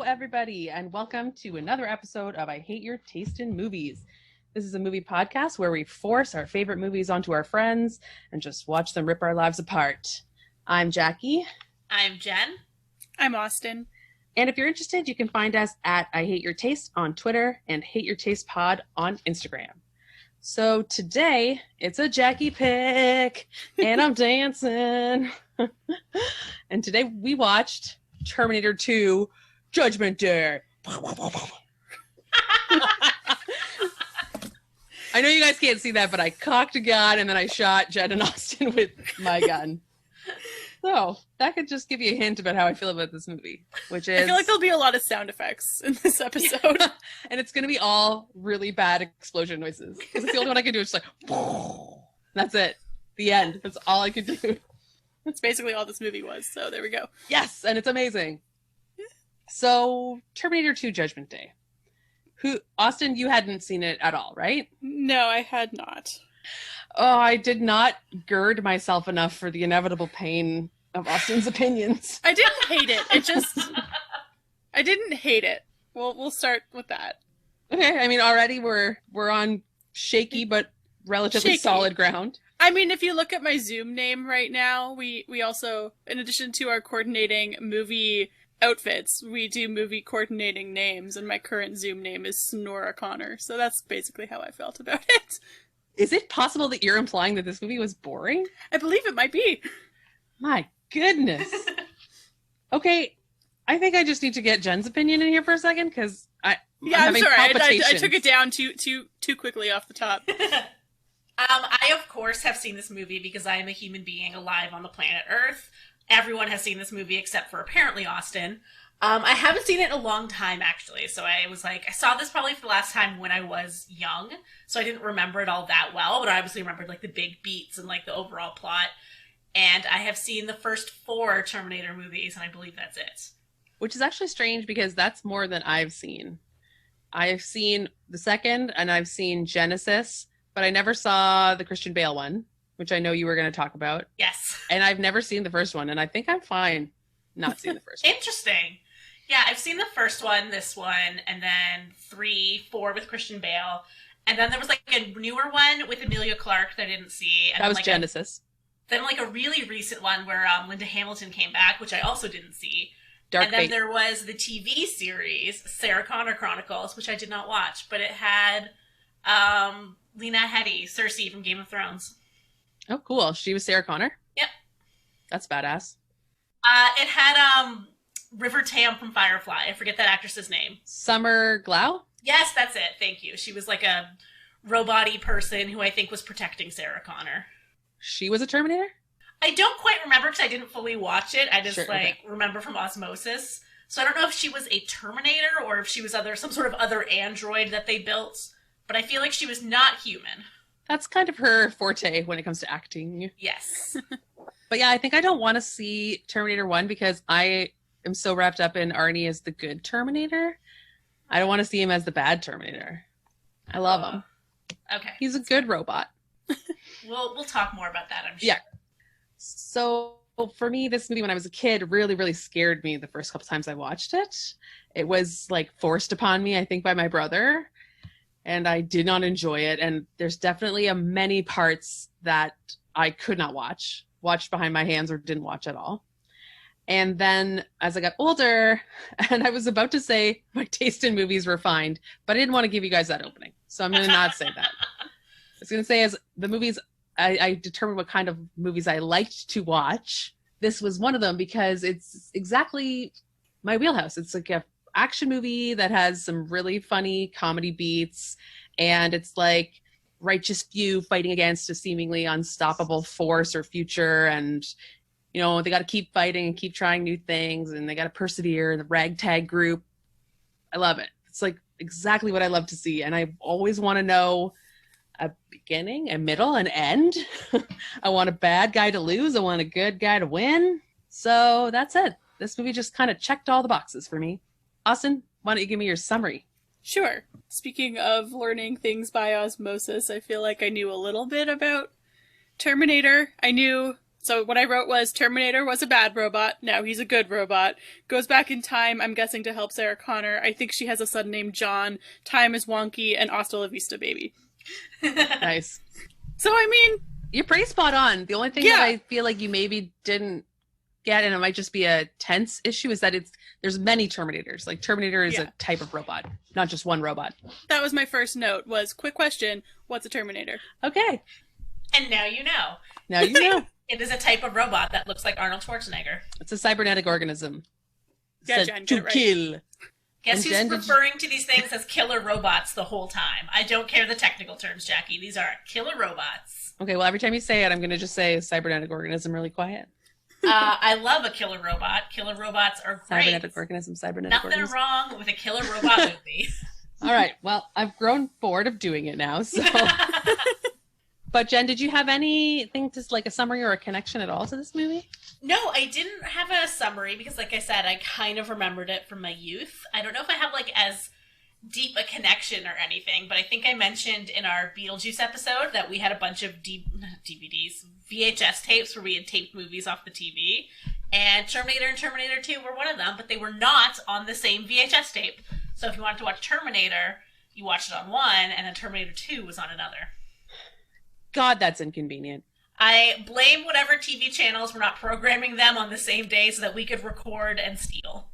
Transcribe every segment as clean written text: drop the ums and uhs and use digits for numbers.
everybody, and welcome to another episode of I Hate Your Taste in Movies. This is a movie podcast where we force our favorite movies onto our friends and just watch them rip our lives apart. I'm Jackie. I'm Jen. I'm Austin. And if you're interested, you can find us at I Hate Your Taste on Twitter and Hate Your Taste Pod on Instagram. So today, it's a Jackie pick, and I'm dancing. And today we watched Terminator 2 Judgment Day. I know you guys can't see that, but I cocked a gun and then I shot Jen and Austin with my gun. So that could just give you a hint about how I feel about this movie, which is... I feel like there'll be a lot of sound effects in this episode. And it's going to be all really bad explosion noises. Because it's the only one I can do. It's just like... That's it. The end. That's all I could do. That's basically all this movie was, so there we go. Yes, and it's amazing. So, Terminator 2 Judgment Day. Austin, you hadn't seen it at all, right? No, I had not. Oh, I did not gird myself enough for the inevitable pain of Austin's opinions. I didn't hate it. I didn't hate it. We'll start with that. Okay, I mean, already we're on shaky but relatively solid ground. I mean, if you look at my Zoom name right now, we also, in addition to our coordinating movie outfits, we do movie coordinating names, and my current Zoom name is Sonora Connor, so that's basically how I felt about it. Is it possible that you're implying that this movie was boring? I believe it might be. My goodness. Okay, I think I just need to get Jen's opinion in here for a second, because I'm sorry, I took it down too quickly off the top. I, of course, have seen this movie because I am a human being alive on the planet Earth. Everyone has seen this movie except for apparently Austin. I haven't seen it in a long time, actually. So I saw this probably for the last time when I was young. So I didn't remember it all that well, but I obviously remembered like the big beats and like the overall plot. And I have seen the first 4 Terminator movies, and I believe that's it. Which is actually strange because that's more than I've seen. I've seen the second, and I've seen Genesis, but I never saw the Christian Bale one, which I know you were going to talk about. Yes. And I've never seen the first one, and I think I'm fine not seeing the first one. Interesting. Yeah, I've seen the first one, this one, and then 3, 4 with Christian Bale. And then there was like a newer one with Emilia Clarke that I didn't see. And that was like Genesis. Then like a really recent one where Linda Hamilton came back, which I also didn't see. Dark Fate. Then there was the TV series, Sarah Connor Chronicles, which I did not watch, but it had Lena Headey, Cersei from Game of Thrones. Oh, cool. She was Sarah Connor? Yep. That's badass. It had River Tam from Firefly. I forget that actress's name. Summer Glau? Yes, that's it. Thank you. She was like a robot-y person who I think was protecting Sarah Connor. She was a Terminator? I don't quite remember because I didn't fully watch it. I just okay. Remember from osmosis. So I don't know if she was a Terminator or if she was some sort of other android that they built. But I feel like she was not human. That's kind of her forte when it comes to acting. Yes. But yeah, I think I don't want to see Terminator 1 because I am so wrapped up in Arnie as the good Terminator. I don't want to see him as the bad Terminator. I love him. Okay. He's a good robot. We'll talk more about that, I'm sure. Yeah. So for me, this movie when I was a kid really, really scared me the first couple times I watched it. It was like forced upon me, I think, by my brother. And I did not enjoy it. And there's definitely many parts that I could not watched behind my hands or didn't watch at all. And then as I got older, and I was about to say my taste in movies refined, but I didn't want to give you guys that opening. So I'm going to not say that. I was going to say as the movies, I determined what kind of movies I liked to watch. This was one of them because it's exactly my wheelhouse. It's like a action movie that has some really funny comedy beats, and it's like righteous few fighting against a seemingly unstoppable force or future, and you know they got to keep fighting and keep trying new things, and they got to persevere. The ragtag group, I love it. It's like exactly what I love to see, and I always want to know a beginning, a middle, an end. I want a bad guy to lose. I want a good guy to win. So that's it. This movie just kind of checked all the boxes for me. Austin, why don't you give me your summary? Sure. Speaking of learning things by osmosis, I feel like I knew a little bit about Terminator. I knew So what I wrote was Terminator was a bad robot. Now he's a good robot. Goes back in time, I'm guessing to help Sarah Connor. I think she has a son named John. Time is wonky, and hasta la vista, baby. Nice. So, I mean... You're pretty spot on. The only thing that I feel like you maybe didn't get, and it might just be a tense issue, is that there's many Terminators. Like, Terminator is a type of robot, not just one robot. That was my first note, was, quick question, what's a Terminator? Okay. And now you know. Now you know. It is a type of robot that looks like Arnold Schwarzenegger. It's a cybernetic organism. Yeah, Said Jen, to get it right. kill. Guess And who's Jen, referring to these things as killer robots the whole time? I don't care the technical terms, Jackie. These are killer robots. Okay, well, every time you say it, I'm going to just say cybernetic organism really quiet. I love a killer robot. Killer robots are great. Cybernetic organism. Nothing wrong with a killer robot movie. All right. Well, I've grown bored of doing it now. So, but Jen, did you have anything to like a summary or a connection at all to this movie? No, I didn't have a summary because, like I said, I kind of remembered it from my youth. I don't know if I have like as deep a connection or anything, but I think I mentioned in our Beetlejuice episode that we had a bunch of DVDs, VHS tapes where we had taped movies off the TV, and Terminator and Terminator 2 were one of them, but they were not on the same VHS tape. So if you wanted to watch Terminator, you watched it on one, and then Terminator 2 was on another. God, that's inconvenient. I blame whatever TV channels were not programming them on the same day so that we could record and steal.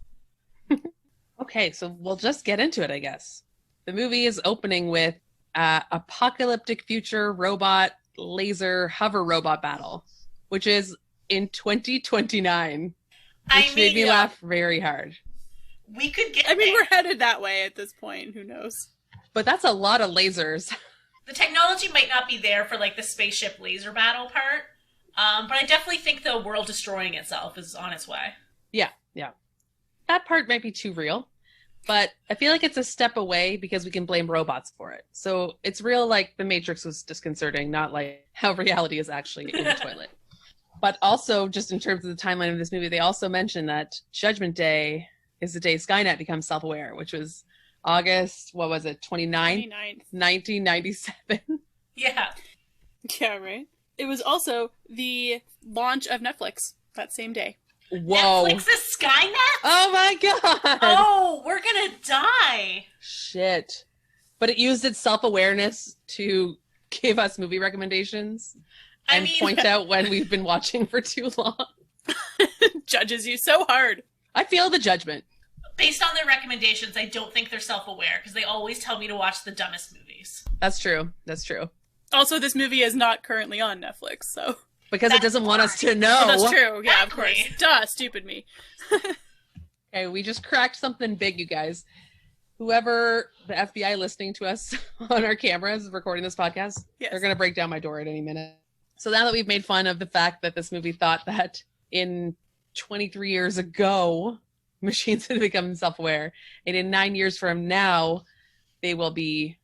Okay, so we'll just get into it, I guess. The movie is opening with apocalyptic future robot laser hover robot battle, which is in 2029, which made me laugh very hard. We could get I mean, there. we're headed that way at this point. Who knows? But that's a lot of lasers. The technology might not be there for like the spaceship laser battle part, but I definitely think the world destroying itself is on its way. Yeah. That part might be too real, but I feel like it's a step away because we can blame robots for it. So it's real like The Matrix was disconcerting, not like how reality is actually in the toilet. But also, just in terms of the timeline of this movie, they also mentioned that Judgment Day is the day Skynet becomes self-aware, which was August, 29th, 1997. Yeah. Yeah, right? It was also the launch of Netflix that same day. Whoa. Netflix is Skynet? Oh my god. Oh, we're gonna die. Shit. But it used its self-awareness to give us movie recommendations and point out when we've been watching for too long. Judges you so hard. I feel the judgment. Based on their recommendations, I don't think they're self-aware because they always tell me to watch the dumbest movies. That's true. Also, this movie is not currently on Netflix, so... Because it doesn't want us to know. Oh, that's true. Yeah, Exactly. of course. Duh, stupid me. Okay, we just cracked something big, you guys. Whoever the FBI listening to us on our cameras recording this podcast, Yes. they're going to break down my door at any minute. So now that we've made fun of the fact that this movie thought that in 23 years ago, machines had become self-aware, and in 9 years from now, they will be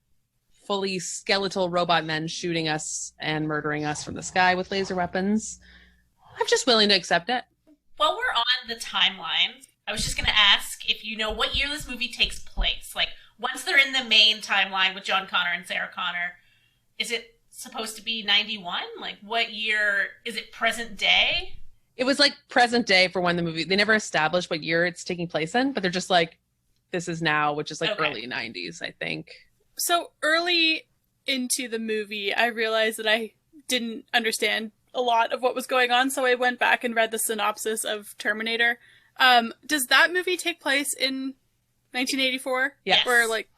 fully skeletal robot men shooting us and murdering us from the sky with laser weapons, I'm just willing to accept it. While we're on the timeline, I was just going to ask if you know what year this movie takes place. Like, once they're in the main timeline with John Connor and Sarah Connor, is it supposed to be 91? Like, what year? Is it present day? It was like present day for when the movie, they never established what year it's taking place in, but they're just like, this is now, which is like early 90s, I think. So early into the movie, I realized that I didn't understand a lot of what was going on, so I went back and read the synopsis of Terminator. Does that movie take place in 1984? Yes. Or like,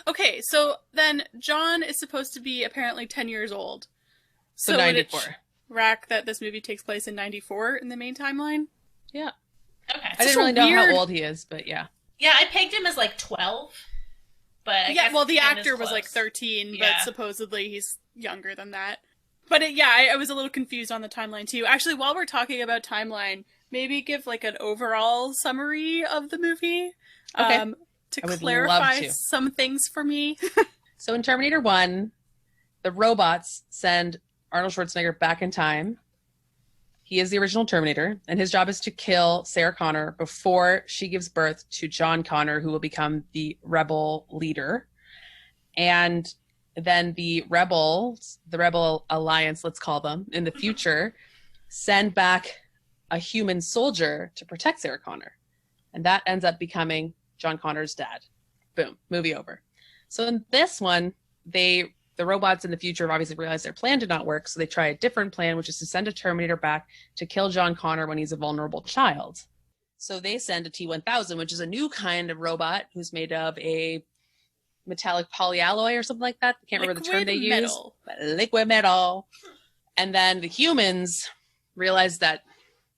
okay, so then John is supposed to be apparently 10 years old. So 94. Rack that this movie takes place in 94 in the main timeline? Yeah. Okay. I didn't really know how old he is, but yeah. Yeah, I pegged him as like 12. But I yeah, guess well, the 10 is actor was close. like 13, Yeah. but supposedly he's younger than that. But I was a little confused on the timeline too. Actually, while we're talking about timeline, maybe give like an overall summary of the movie Okay. to I would clarify love to. some things for me. So in Terminator 1, the robots send Arnold Schwarzenegger back in time. He is the original Terminator, and his job is to kill Sarah Connor before she gives birth to John Connor, who will become the rebel leader. And then the Rebel Alliance, let's call them, in the future, send back a human soldier to protect Sarah Connor. And that ends up becoming John Connor's dad. Boom, movie over. So in this one, the robots in the future have obviously realized their plan did not work, so they try a different plan, which is to send a Terminator back to kill John Connor when he's a vulnerable child. So they send a T-1000, which is a new kind of robot who's made of a metallic polyalloy or something like that. I can't remember the term they use. Liquid metal. And then the humans realize that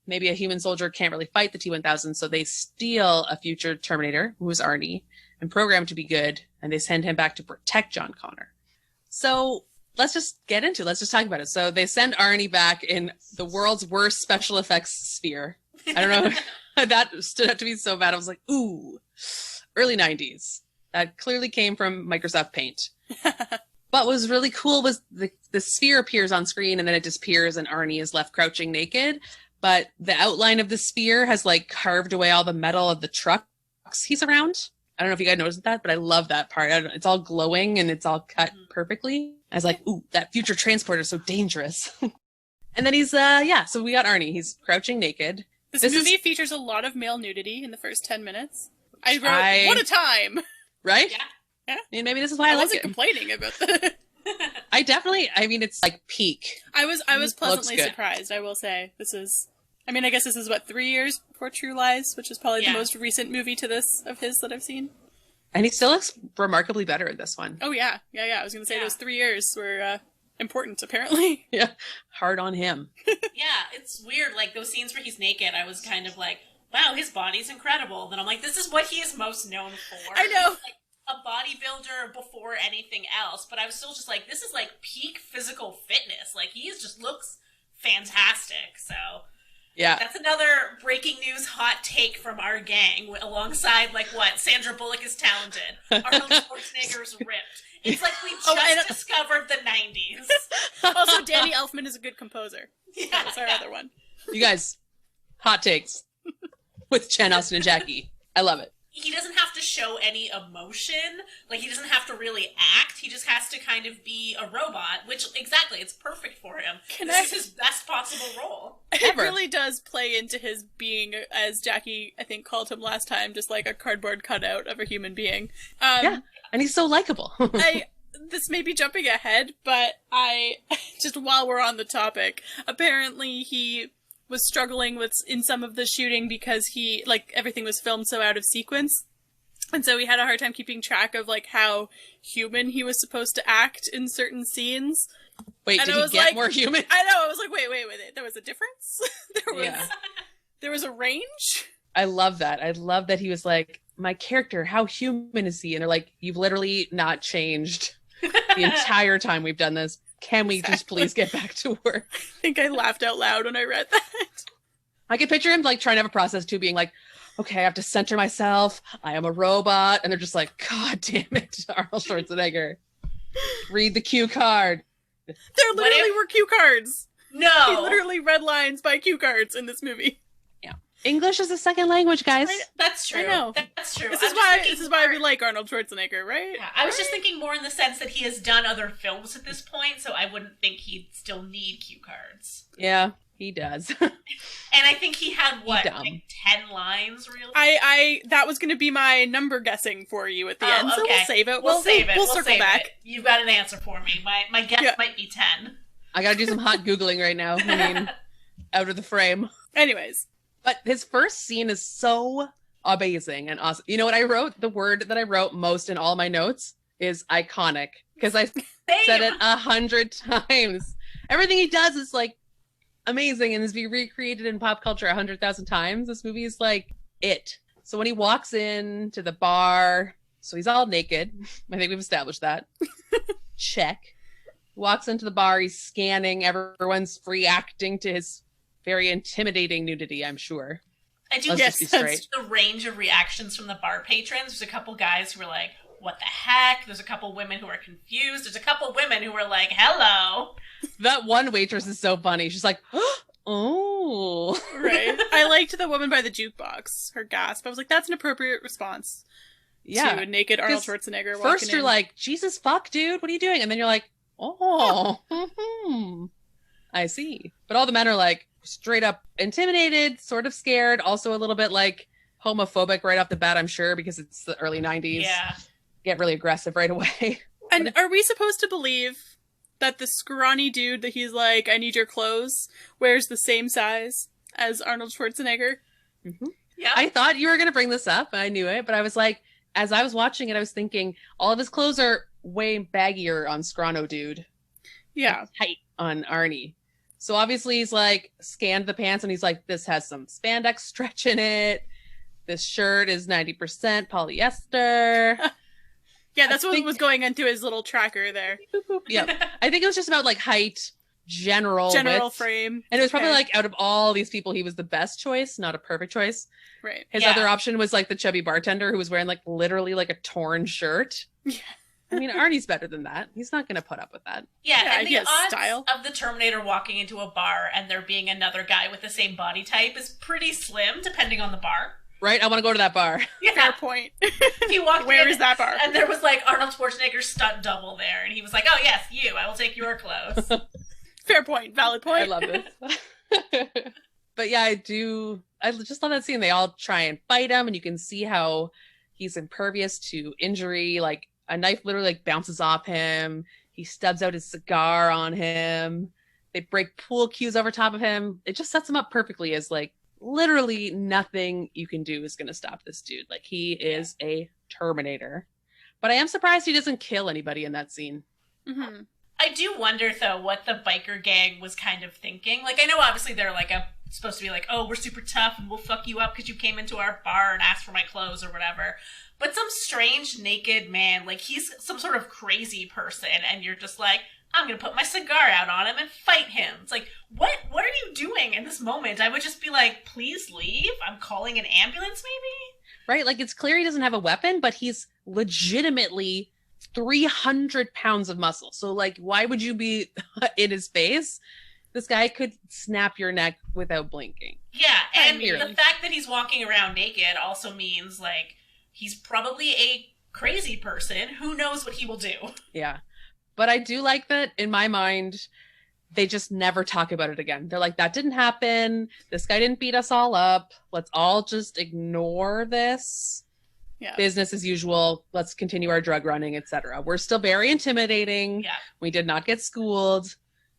maybe a human soldier can't really fight the T-1000, so they steal a future Terminator, who is Arnie, and program to be good, and they send him back to protect John Connor. So let's just get into it. Let's just talk about it. So they send Arnie back in the world's worst special effects sphere. I don't know. That stood out to me so bad. I was like, ooh, early 90s. That clearly came from Microsoft Paint. But what was really cool was the sphere appears on screen and then it disappears and Arnie is left crouching naked. But the outline of the sphere has like carved away all the metal of the trucks he's around. I don't know if you guys noticed that, but I love that part. It's all glowing and it's all cut perfectly. I was like, ooh, that future transporter is so dangerous. And then he's, so we got Arnie. He's crouching naked. This movie features a lot of male nudity in the first 10 minutes. I wrote, what a time! Right? Yeah. I mean, maybe this is why I like wasn't it. complaining about that. It's like peak. I was pleasantly surprised, I will say. I guess this is 3 years before True Lies, which is probably the most recent movie to this of his that I've seen. And he still looks remarkably better in this one. Oh yeah. I was going to say those 3 years were important, apparently. Yeah. Hard on him. Yeah, it's weird. Like, those scenes where he's naked, I was kind of like, wow, his body's incredible. Then I'm like, this is what he is most known for. I know. He's like a bodybuilder before anything else. But I was still just like, this is like peak physical fitness. Like, he just looks fantastic. So... yeah. That's another breaking news hot take from our gang, alongside, Sandra Bullock is talented. Arnold Schwarzenegger's ripped. It's like we just discovered the 90s. Also, Danny Elfman is a good composer. Yeah, that's our other one. You guys, hot takes with Chen, Austin, and Jackie. I love it. He doesn't have to show any emotion. Like, he doesn't have to really act. He just has to kind of be a robot, which, exactly, it's perfect for him. This is his best possible role. It really does play into his being, as Jackie, I think, called him last time, just like a cardboard cutout of a human being. Yeah, and he's so likable. This may be jumping ahead, but just while we're on the topic, apparently he was struggling in some of the shooting because everything was filmed so out of sequence. And so he had a hard time keeping track of, how human he was supposed to act in certain scenes. Wait, did he get more human? I know, I was like, wait, there was a difference? There was a range? I love that. I love that he was like, my character, how human is he? And they're like, you've literally not changed the entire time we've done this. Can we just please get back to work? I think I laughed out loud when I read that. I could picture him trying to have a process too, being like, okay, I have to center myself. I am a robot. And they're just like, God damn it, Arnold Schwarzenegger. Read the cue card. There literally were cue cards. No. He literally read lines by cue cards in this movie. Yeah. English is a second language, guys. That's true. I know. That's true. This is why we like Arnold Schwarzenegger, right? Yeah, I was just thinking more in the sense that he has done other films at this point, so I wouldn't think he'd still need cue cards. Yeah, he does. And I think he had, 10 lines, really? That was going to be my number guessing for you at the end, so we'll save it. We'll save it. We'll circle back. You've got an answer for me. My guess might be 10. I gotta do some hot Googling right now. Out of the frame. Anyways. But his first scene is so amazing and awesome. You know what I wrote? The word that I wrote most in all my notes is iconic. Because I said it 100 times. Everything he does is amazing and is being recreated in pop culture 100,000 times. This movie is it. So when he walks in to the bar, so he's all naked. I think we've established that. Check. Walks into the bar, he's scanning, everyone's reacting to his very intimidating nudity, I'm sure. I do guess the range of reactions from the bar patrons. There's a couple guys who are like, what the heck? There's a couple women who are confused. There's a couple women who are like, hello. That one waitress is so funny. She's like, oh. Right. I liked the woman by the jukebox, her gasp. I was like, that's an appropriate response to a naked Arnold Schwarzenegger walking in. First you're like, Jesus fuck, dude, what are you doing? And then you're like, oh, I see. But all the men are like, straight up intimidated, sort of scared, also a little bit like homophobic right off the bat, I'm sure, because it's the early 90s. Yeah. Get really aggressive right away. And are we supposed to believe that the scrawny dude that he's like, I need your clothes, wears the same size as Arnold Schwarzenegger? Mm-hmm. Yeah. I thought you were going to bring this up. I knew it, but I was like, as I was watching it, I was thinking all of his clothes are way baggier on Scrawno dude. Yeah. Tight on Arnie. So obviously he's like scanned the pants and he's like, this has some spandex stretch in it. This shirt is 90% polyester. Yeah, that's what was going into his little tracker there. Yeah. I think it was just about like height, general width. frame. And it was probably like out of all these people, he was the best choice, not a perfect choice. Right. His other option was like the chubby bartender who was wearing like literally like a torn shirt. Yeah. I mean, Arnie's better than that. He's not going to put up with that. Yeah, and he the has odds style. of the Terminator walking into a bar and there being another guy with the same body type is pretty slim, depending on the bar. Right? I want to go to that bar. Yeah. Fair point. He walked Where in, is that bar? and there was like Arnold Schwarzenegger's stunt double there, and he was like, "Oh yes, you. I will take your clothes." Fair point. Valid point. I love this. But yeah, I just love that scene. They all try and fight him, and you can see how he's impervious to injury. Like a knife literally like bounces off him. He stubs out his cigar on him. They break pool cues over top of him. It just sets him up perfectly as like literally nothing you can do is going to stop this dude. Like he is a Terminator. But I am surprised he doesn't kill anybody in that scene. Mm-hmm. I do wonder though what the biker gang was kind of thinking. Like I know obviously they're like supposed to be like, oh, we're super tough and we'll fuck you up because you came into our bar and asked for my clothes or whatever. But some strange naked man, like he's some sort of crazy person, and you're just like, I'm gonna put my cigar out on him and fight him. It's like, what are you doing in this moment? I would just be like, please leave. I'm calling an ambulance, maybe? Right? Like it's clear he doesn't have a weapon, but he's legitimately 300 pounds of muscle. So like, why would you be in his face? This guy could snap your neck without blinking. Yeah, and Clearly. the fact that he's walking around naked also means like he's probably a crazy person. Who knows what he will do? Yeah. But I do like that in my mind, they just never talk about it again. They're like, that didn't happen. This guy didn't beat us all up. Let's all just ignore this. Yeah. Business as usual. Let's continue our drug running, etc. We're still very intimidating. Yeah. We did not get schooled.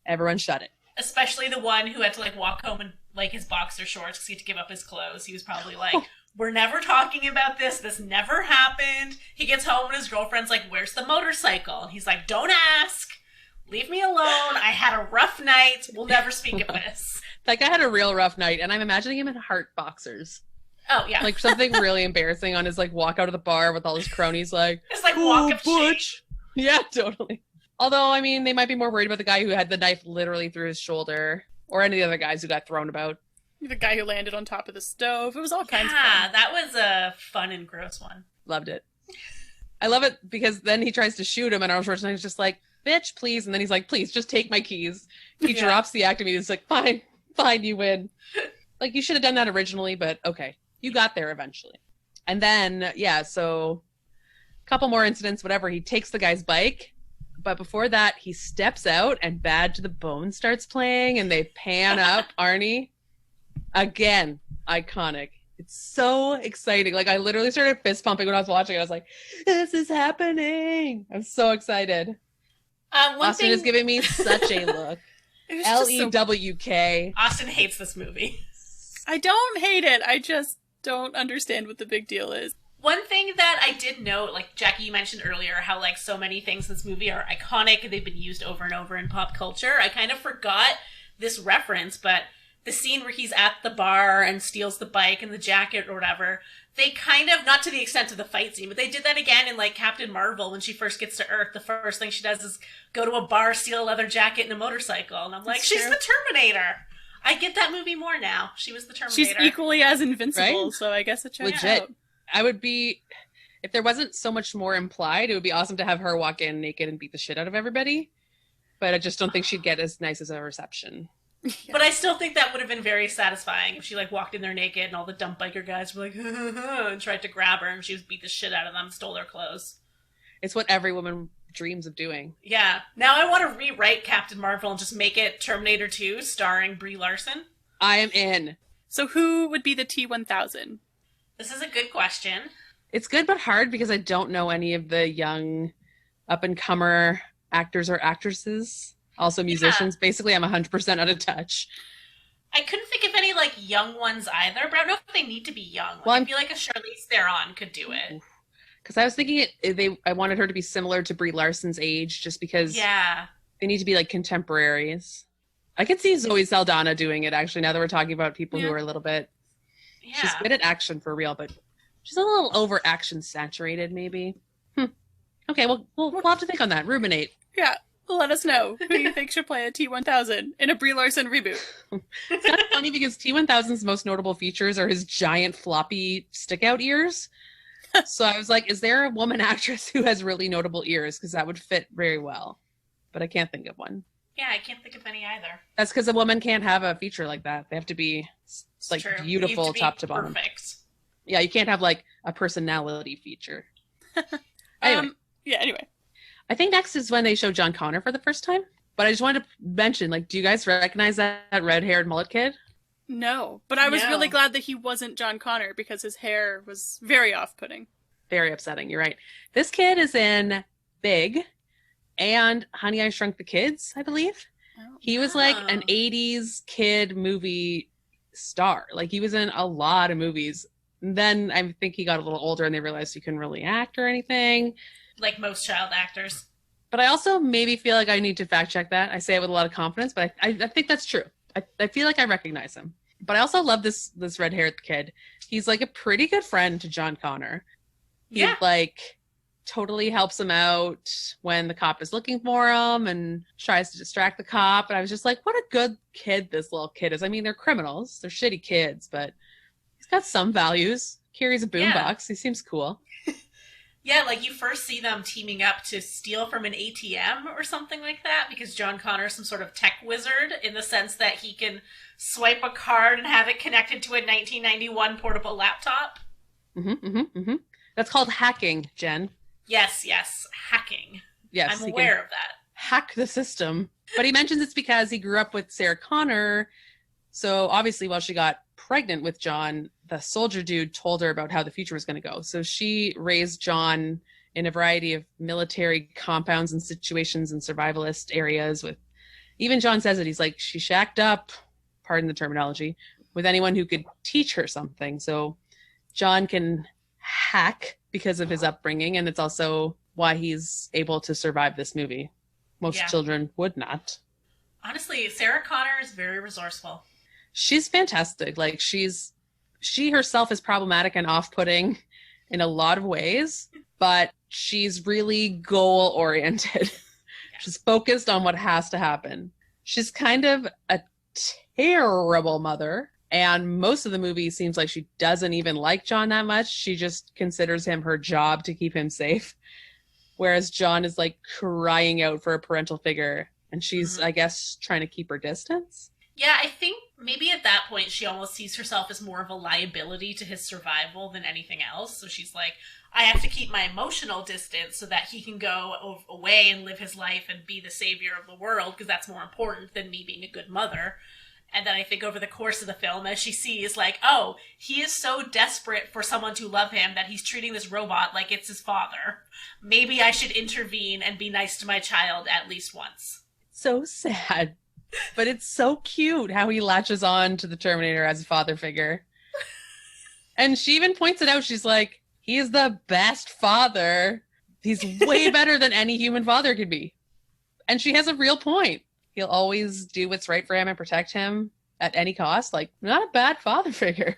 Everyone shut it. Especially the one who had to like walk home in like his boxer shorts because he had to give up his clothes. He was probably like, we're never talking about this. This never happened. He gets home and his girlfriend's like, where's the motorcycle? And he's like, don't ask. Leave me alone. I had a rough night. We'll never speak of this. Like I had a real rough night, and I'm imagining him in heart boxers. Oh, yeah. Like something really embarrassing on his like walk out of the bar with all his cronies like, It's like walk of shame. butch. Yeah, totally. Although, I mean, they might be more worried about the guy who had the knife literally through his shoulder, or any of the other guys who got thrown about. The guy who landed on top of the stove. It was all kinds of Yeah, fun. that was a fun and gross one. Loved it. I love it because then he tries to shoot him, and Arnold Schwarzenegger's just like, bitch, please. And then he's like, please, just take my keys. He Yeah. drops the act, and he's like, fine, you win. Like, you should have done that originally, but okay. You got there eventually. And then, yeah, so a couple more incidents, whatever. He takes the guy's bike. But before that, he steps out and Bad to the Bone starts playing and they pan up Arnie. Again, iconic. It's so exciting. Like I literally started fist pumping when I was watching it. I was like, this is happening. I'm so excited. One Austin thing is giving me such a look. It was just so- Lewk. Austin hates this movie. I don't hate it. I just don't understand what the big deal is. One thing that I did note, like Jackie, you mentioned earlier, how like so many things in this movie are iconic and they've been used over and over in pop culture. I kind of forgot this reference, but the scene where he's at the bar and steals the bike and the jacket or whatever, they kind of, not to the extent of the fight scene, but they did that again in like Captain Marvel when she first gets to Earth. The first thing she does is go to a bar, steal a leather jacket and a motorcycle. And I'm like, That's she's true. the Terminator. I get that movie more now. She was the Terminator. She's equally as invincible, Right? so I guess it checks Legit. out. I would be, if there wasn't so much more implied, it would be awesome to have her walk in naked and beat the shit out of everybody. But I just don't think she'd get as nice as a reception. But I still think that would have been very satisfying if she like walked in there naked and all the dumb biker guys were like, and tried to grab her and she was beat the shit out of them, stole their clothes. It's what every woman dreams of doing. Yeah. Now I want to rewrite Captain Marvel and just make it Terminator 2 starring Brie Larson. I am in. So who would be the T-1000? This is a good question. It's good but hard because I don't know any of the young up-and-comer actors or actresses. Also musicians. Yeah. Basically, I'm 100% out of touch. I couldn't think of any, like, young ones either, but I don't know if they need to be young. Like, well, I feel like a Charlize Theron could do it. Because I was thinking I wanted her to be similar to Brie Larson's age, just because they need to be, like, contemporaries. I could see Zoe Saldana doing it, actually, now that we're talking about people who are a little bit... Yeah. She's good at action for real, but she's a little over-action saturated, maybe. Okay, well, we'll have to think on that. Ruminate. Yeah. Let us know. Who do you think should play a T-1000 in a Brie Larson reboot? It's kind of funny because T-1000's most notable features are his giant floppy stick-out ears. So I was like, is there a woman actress who has really notable ears? Because that would fit very well. But I can't think of one. Yeah, I can't think of any either. That's because a woman can't have a feature like that. They have to be like beautiful top to bottom. Perfect. Yeah, you can't have like a personality feature. Anyway. I think next is when they show John Connor for the first time. But I just wanted to mention, like, do you guys recognize that red-haired mullet kid? No. But I was really glad that he wasn't John Connor because his hair was very off-putting. Very upsetting, you're right. This kid is in Big and Honey, I Shrunk the Kids, I believe. Oh. He was like an 80s kid movie star. Like, he was in a lot of movies. And then I think he got a little older and they realized he couldn't really act or anything. Like most child actors. But I also maybe feel like I need to fact check that. I say it with a lot of confidence, but I think that's true. I feel like I recognize him. But I also love this red-haired kid. He's like a pretty good friend to John Connor. He like totally helps him out when the cop is looking for him and tries to distract the cop. And I was just like, what a good kid this little kid is. I mean, they're criminals. They're shitty kids, but he's got some values. Carries a boombox. He seems cool. Yeah, like you first see them teaming up to steal from an ATM or something like that because John Connor is some sort of tech wizard in the sense that he can swipe a card and have it connected to a 1991 portable laptop. That's called hacking, Jen. Yes, hacking. Yes. I'm aware of that. Hack the system. But he mentions it's because he grew up with Sarah Connor. So obviously while she got pregnant with John, the soldier dude told her about how the future was going to go. So she raised John in a variety of military compounds and situations and survivalist areas with, even John says it, he's like, she shacked up, pardon the terminology, with anyone who could teach her something. So John can hack because of his upbringing, and it's also why he's able to survive this movie. Most children would not. Honestly, Sarah Connor is very resourceful. She's fantastic. Like, she herself is problematic and off-putting in a lot of ways, but she's really goal-oriented. She's focused on what has to happen. She's kind of a terrible mother, and most of the movie seems like she doesn't even like John that much. She just considers him her job to keep him safe, whereas John is, like, crying out for a parental figure, and she's, I guess, trying to keep her distance. Yeah, I think maybe at that point she almost sees herself as more of a liability to his survival than anything else. So she's like, I have to keep my emotional distance so that he can go away and live his life and be the savior of the world, because that's more important than me being a good mother. And then I think over the course of the film, as she sees, like, oh, he is so desperate for someone to love him that he's treating this robot like it's his father. Maybe I should intervene and be nice to my child at least once. So sad. But it's so cute how he latches on to the Terminator as a father figure. And she even points it out. She's like, he is the best father. He's way better than any human father could be. And she has a real point. He'll always do what's right for him and protect him at any cost. Like, not a bad father figure.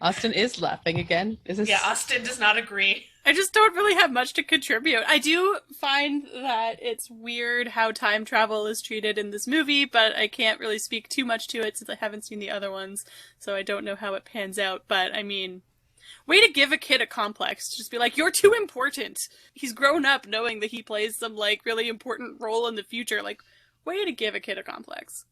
Austin is laughing again. Yeah, Austin does not agree. I just don't really have much to contribute. I do find that it's weird how time travel is treated in this movie, but I can't really speak too much to it since I haven't seen the other ones, so I don't know how it pans out. But, I mean, way to give a kid a complex. Just be like, you're too important. He's grown up knowing that he plays some, like, really important role in the future. Like, way to give a kid a complex.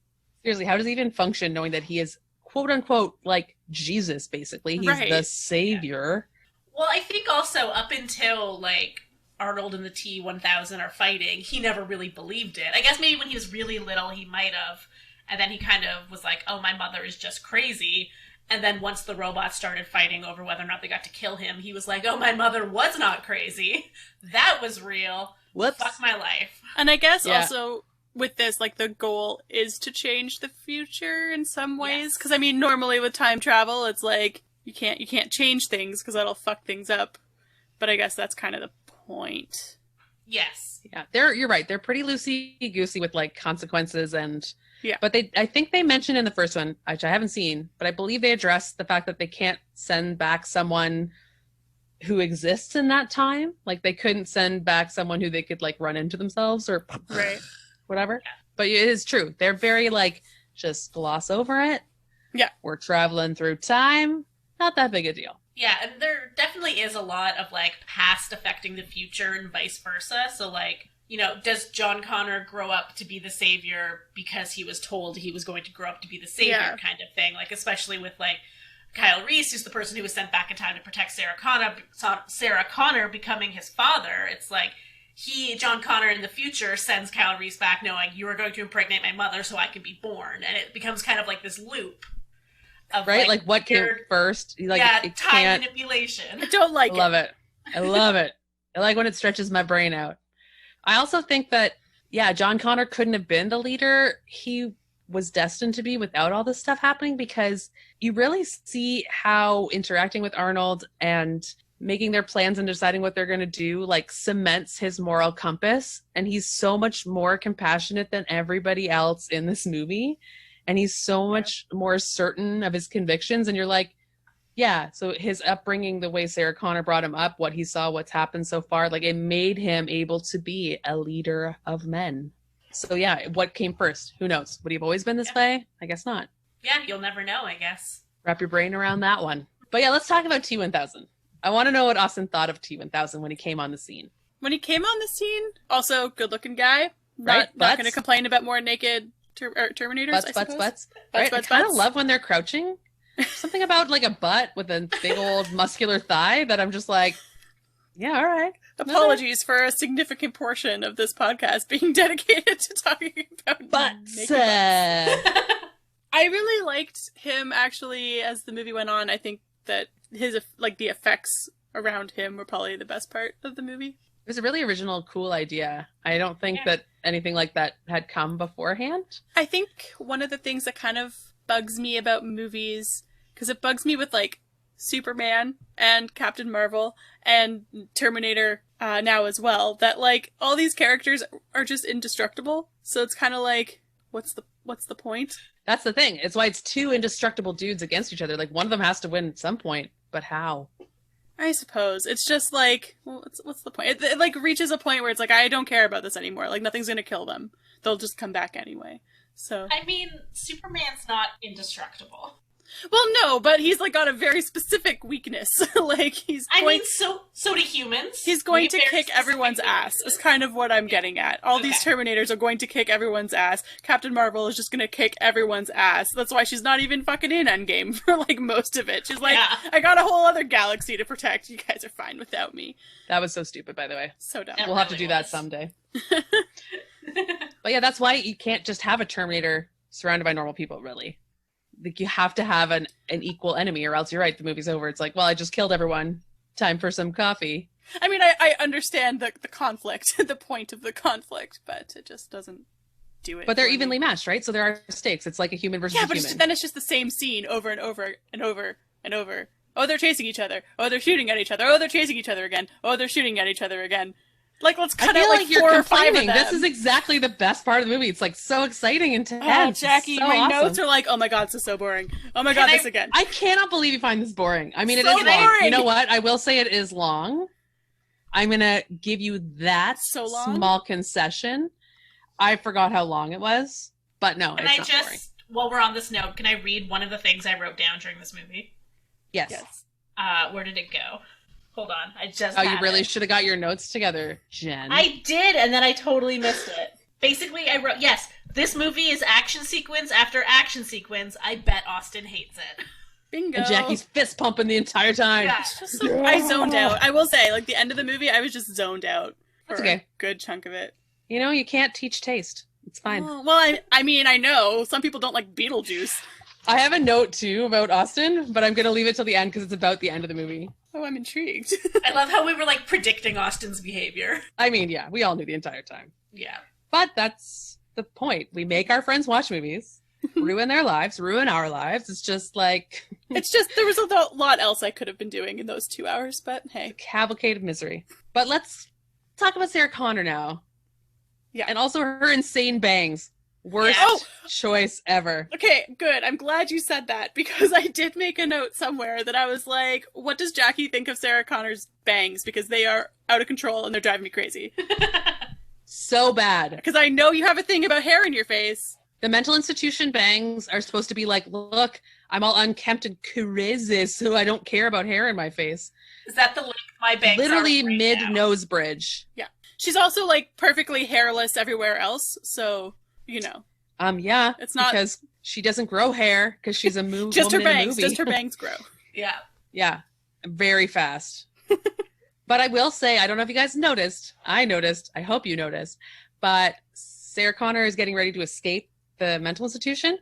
Seriously, how does he even function knowing that he is, quote-unquote, like, Jesus, basically? He's the savior. Yeah. Well, I think also up until, like, Arnold and the T-1000 are fighting, he never really believed it. I guess maybe when he was really little, he might have. and then he kind of was like, oh, my mother is just crazy. And then once the robots started fighting over whether or not they got to kill him, he was like, oh, my mother was not crazy. That was real. Whoops. Fuck my life. And I guess also with this, like, the goal is to change the future in some ways. Because, I mean, normally with time travel, it's like, you can't change things because that'll fuck things up. But I guess that's kind of the point. Yes. Yeah, you're right. They're pretty loosey-goosey with, like, consequences and... Yeah. But I think they mentioned in the first one, which I haven't seen, but I believe they addressed the fact that they can't send back someone who exists in that time. Like, they couldn't send back someone who they could, like, run into themselves or whatever. Yeah. But it is true. They're very, like, just gloss over it. Yeah. We're traveling through time. Not that big a deal. Yeah, and there definitely is a lot of, like, past affecting the future and vice versa. So, like, you know, does John Connor grow up to be the savior because he was told he was going to grow up to be the savior kind of thing? Like, especially with, like, Kyle Reese, who's the person who was sent back in time to protect Sarah Connor becoming his father. It's like, John Connor in the future sends Kyle Reese back knowing you are going to impregnate my mother so I can be born. And it becomes kind of like this loop. Of, right? Like what came first? Like, yeah, time manipulation. I don't like it. I love it. I love it. I like when it stretches my brain out. I also think that, yeah, John Connor couldn't have been the leader he was destined to be without all this stuff happening, because you really see how interacting with Arnold and making their plans and deciding what they're going to do, like, cements his moral compass. And he's so much more compassionate than everybody else in this movie. And he's so much more certain of his convictions. And you're like, yeah, so his upbringing, the way Sarah Connor brought him up, what he saw, what's happened so far, like, it made him able to be a leader of men. So yeah, what came first? Who knows? Would he have always been this way? I guess not. Yeah, you'll never know, I guess. Wrap your brain around that one. But yeah, let's talk about T-1000. I want to know what Austin thought of T-1000 when he came on the scene. When he came on the scene, also good-looking guy. Right? Not going to complain about more naked Terminators, I suppose. Butts. Right? I kind of love when they're crouching. Something about, like, a butt with a big old muscular thigh that I'm just like, yeah, all right. Apologies for a significant portion of this podcast being dedicated to talking about butts. I really liked him, actually, as the movie went on. I think that his, like, the effects around him were probably the best part of the movie. It was a really original, cool idea. I don't think that anything like that had come beforehand. I think one of the things that kind of bugs me about movies, because it bugs me with, like, Superman and Captain Marvel and Terminator now as well, that, like, all these characters are just indestructible. So it's kind of like, what's the point? That's the thing. It's why it's two indestructible dudes against each other. Like, one of them has to win at some point, but how? I suppose. It's just like, well, what's the point? It, like, reaches a point where it's like, I don't care about this anymore. Like, nothing's gonna kill them. They'll just come back anyway. So. I mean, Superman's not indestructible. Well, no, but he's, like, got a very specific weakness. Like, so do humans. He's going to kick everyone's ass, is kind of what I'm getting at. All these Terminators are going to kick everyone's ass. Captain Marvel is just going to kick everyone's ass. That's why she's not even fucking in Endgame for, like, most of it. She's like, I got a whole other galaxy to protect. You guys are fine without me. That was so stupid, by the way. So dumb. We'll have to do that someday. But yeah, that's why you can't just have a Terminator surrounded by normal people, really. Like, you have to have an equal enemy, or else you're right, the movie's over. It's like, well, I just killed everyone. Time for some coffee. I mean, I understand the conflict, the point of the conflict, but it just doesn't do it. But they're evenly matched, right? So there are stakes. It's like a human versus a human. Yeah, but then it's just the same scene over and over and over and over. Oh, they're chasing each other. Oh, they're shooting at each other. Oh, they're chasing each other again. Oh, they're shooting at each other again. Like, let's cut out, like, 4 or 5 of them. This is exactly the best part of the movie. It's, like, so exciting and intense. Oh, Jackie, so my awesome. notes are like, oh my god, this is so boring. Oh my god, this again. I cannot believe you find this boring. I mean, it So is long. boring. You know what? I will say it is long. I'm going to give you that small concession. I forgot how long it was, but no, it's not boring. While we're on this note, can I read one of the things I wrote down during this movie? Yes. Where did it go? Hold on, I just. Oh, you really should have got your notes together, Jen. I did, and then I totally missed it. Basically, I wrote, yes, this movie is action sequence after action sequence. I bet Austin hates it. Bingo. And Jackie's fist pumping the entire time. Yeah. I zoned out. I will say, like, the end of the movie, I was just zoned out for That's okay. a good chunk of it. You know, you can't teach taste. It's fine. Oh, well, I mean, I know some people don't like Beetlejuice. I have a note too about Austin, but I'm going to leave it till the end because it's about the end of the movie. Oh, I'm intrigued. I love how we were like predicting Austin's behavior. I mean, yeah, we all knew the entire time. Yeah. But that's the point. We make our friends watch movies, ruin their lives, ruin our lives. It's just like It's just, there was a lot else I could have been doing in those 2 hours, but hey. cavalcade of misery. But let's talk about Sarah Connor now. Yeah. And also her insane bangs. Worst choice ever. Okay, good. I'm glad you said that, because I did make a note somewhere that I was like, what does Jackie think of Sarah Connor's bangs? Because they are out of control and they're driving me crazy. So bad. Because I know you have a thing about hair in your face. The mental institution bangs are supposed to be like, look, I'm all unkempt and crazy, so I don't care about hair in my face. Is that the length my bangs Literally are right mid now? nose bridge. Yeah. She's also, like, perfectly hairless everywhere else, so, you know. Yeah. It's not... Because she doesn't grow hair, because she's a just her woman in a bangs. movie. Just her bangs grow. Yeah. Yeah. Very fast. But I will say, I don't know if you guys noticed. I noticed. I hope you noticed. But Sarah Connor is getting ready to escape the mental institution.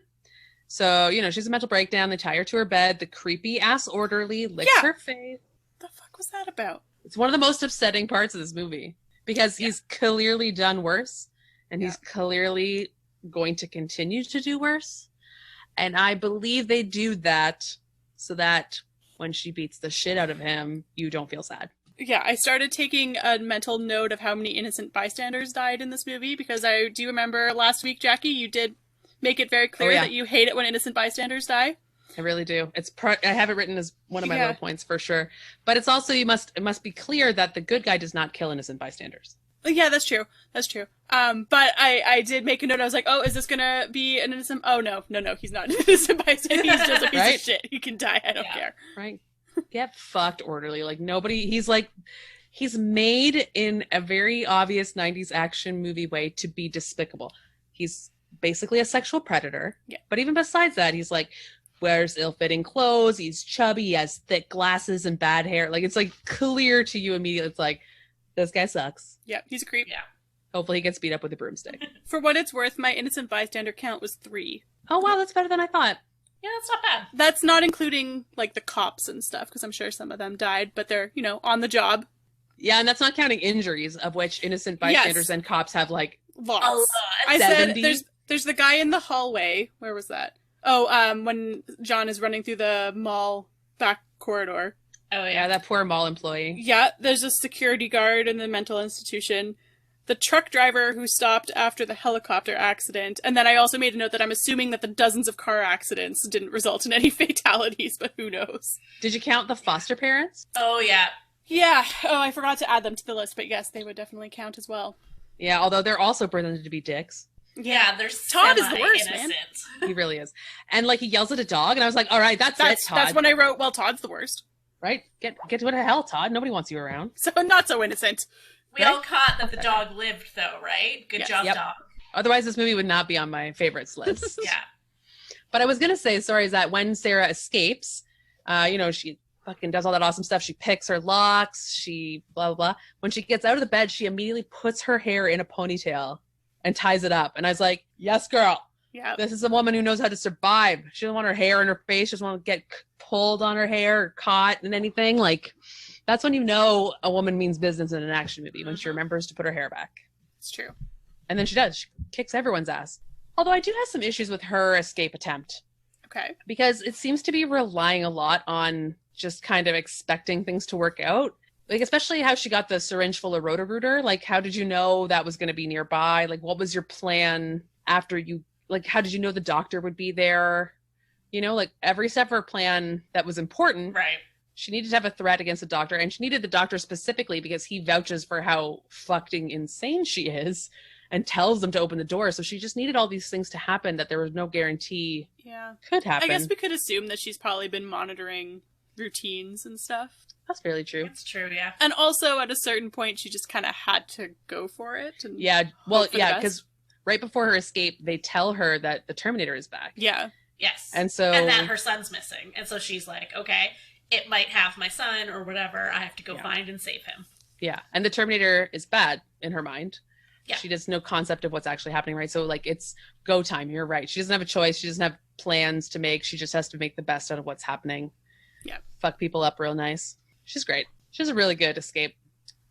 So, you know, she's a mental breakdown. They tie her to her bed. The creepy ass orderly licks her face. What the fuck was that about? It's one of the most upsetting parts of this movie because he's clearly done worse and he's clearly going to continue to do worse. And I believe they do that so that when she beats the shit out of him, you don't feel sad. Yeah, I started taking a mental note of how many innocent bystanders died in this movie, because I do remember last week, Jackie, you did make it very clear that you hate it when innocent bystanders die. I really do. I have it written as one of my low points for sure. But it's also, it must be clear that the good guy does not kill innocent bystanders. Yeah, that's true. That's true. But I did make a note. I was like, oh, is this gonna be an innocent? Oh, no, he's not an innocent bystander. He's just a piece of shit. He can die. I don't care. Right. Get fucked, orderly. Like, nobody, he's made in a very obvious 90s action movie way to be despicable. He's basically a sexual predator. Yeah. But even besides that, he's like, wears ill-fitting clothes, he's chubby, he has thick glasses and bad hair. Like, it's like clear to you immediately. It's like, this guy sucks. Yeah, he's a creep. Yeah. Hopefully he gets beat up with a broomstick. For what it's worth, my innocent bystander count was 3. Oh, wow, that's better than I thought. Yeah, that's not bad. That's not including, like, the cops and stuff, because I'm sure some of them died, but they're, you know, on the job. Yeah, and that's not counting injuries, of which innocent bystanders and cops have, like, lots. A lot. I 70? said there's the guy in the hallway. Where was that? Oh, when John is running through the mall back corridor. Oh, yeah, that poor mall employee. Yeah, there's a security guard in the mental institution. The truck driver who stopped after the helicopter accident. And then I also made a note that I'm assuming that the dozens of car accidents didn't result in any fatalities, but who knows? Did you count the foster parents? Oh, yeah. Yeah. Oh, I forgot to add them to the list, but yes, they would definitely count as well. Yeah, although they're also pretending to be dicks. Yeah, there's Todd is the worst, man. He really is. And, like, he yells at a dog, and I was like, all right, that's it, Todd. That's when I wrote, well, Todd's the worst. Right? Get to the hell, Todd. Nobody wants you around. So not so innocent. We all caught that the dog lived, though, right? Good job, dog. Otherwise, this movie would not be on my favorites list. Yeah. But I was going to say, sorry, is that when Sarah escapes, you know, she fucking does all that awesome stuff. She picks her locks. She blah, blah, blah. When she gets out of the bed, she immediately puts her hair in a ponytail and ties it up. And I was like, yes, girl. Yeah. This is a woman who knows how to survive. She doesn't want her hair in her face. She doesn't want to get pulled on her hair or caught in anything. Like, that's when you know a woman means business in an action movie, when she remembers to put her hair back. It's true. And then she does. She kicks everyone's ass. Although I do have some issues with her escape attempt. Okay. Because it seems to be relying a lot on just kind of expecting things to work out. Like, especially how she got the syringe full of Roto-Rooter. Like, how did you know that was going to be nearby? Like, what was your plan after you, like, how did you know the doctor would be there? You know, like, every step of her plan that was important. Right. She needed to have a threat against the doctor, and she needed the doctor specifically because he vouches for how fucking insane she is and tells them to open the door. So she just needed all these things to happen that there was no guarantee could happen. I guess we could assume that she's probably been monitoring routines and stuff. That's fairly true. That's true, yeah. And also, at a certain point, she just kind of had to go for it. And because right before her escape, they tell her that the Terminator is back. Yeah. Yes. And that her son's missing. And so she's like, okay, it might have my son or whatever. I have to go find and save him. Yeah. And the Terminator is bad in her mind. Yeah. She has no concept of what's actually happening, right? So like it's go time. You're right. She doesn't have a choice. She doesn't have plans to make. She just has to make the best out of what's happening. Yeah. Fuck people up real nice. She's great. She has a really good escape.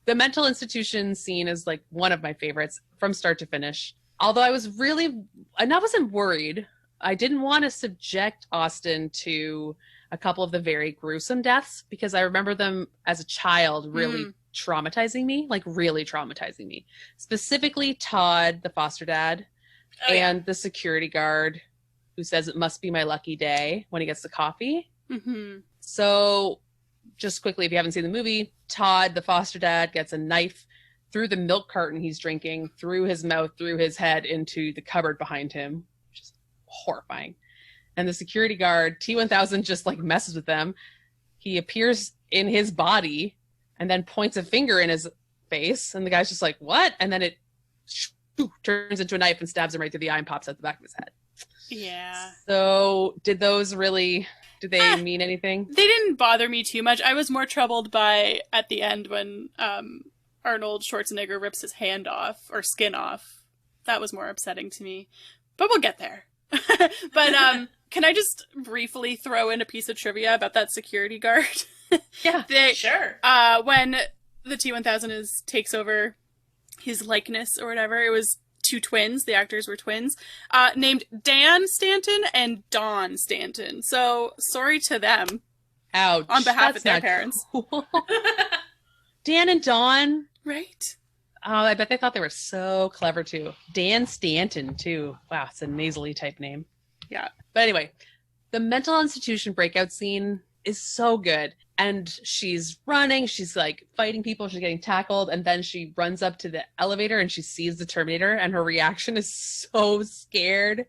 The mental institution scene is like one of my favorites from start to finish. Although I wasn't worried. I didn't want to subject Austin to a couple of the very gruesome deaths because I remember them as a child really traumatizing me, like really traumatizing me. Specifically Todd, the foster dad, and the security guard who says it must be my lucky day when he gets the coffee. Mm-hmm. So just quickly, if you haven't seen the movie, Todd, the foster dad, gets a knife through the milk carton he's drinking, through his mouth, through his head, into the cupboard behind him, which is horrifying. And the security guard, T-1000, just like messes with them. He appears in his body and then points a finger in his face. And the guy's just like, what? And then it turns into a knife and stabs him right through the eye and pops out the back of his head. Yeah. So did they mean anything? They didn't bother me too much. I was more troubled by at the end when Arnold Schwarzenegger rips his hand off or skin off. That was more upsetting to me. But we'll get there. But can I just briefly throw in a piece of trivia about that security guard? Yeah, sure. When the T-1000 takes over his likeness or whatever, it was two twins. The actors were twins, named Dan Stanton and Dawn Stanton. So sorry to them. Ouch. On behalf That's of their not parents. Cool. Dan and Dawn. Right. Oh, I bet they thought they were so clever too. Dan Stanton too. Wow, it's a nasally type name. Yeah. But anyway, the mental institution breakout scene is so good. And she's running, she's like fighting people, she's getting tackled, and then she runs up to the elevator and she sees the Terminator, and her reaction is so scared.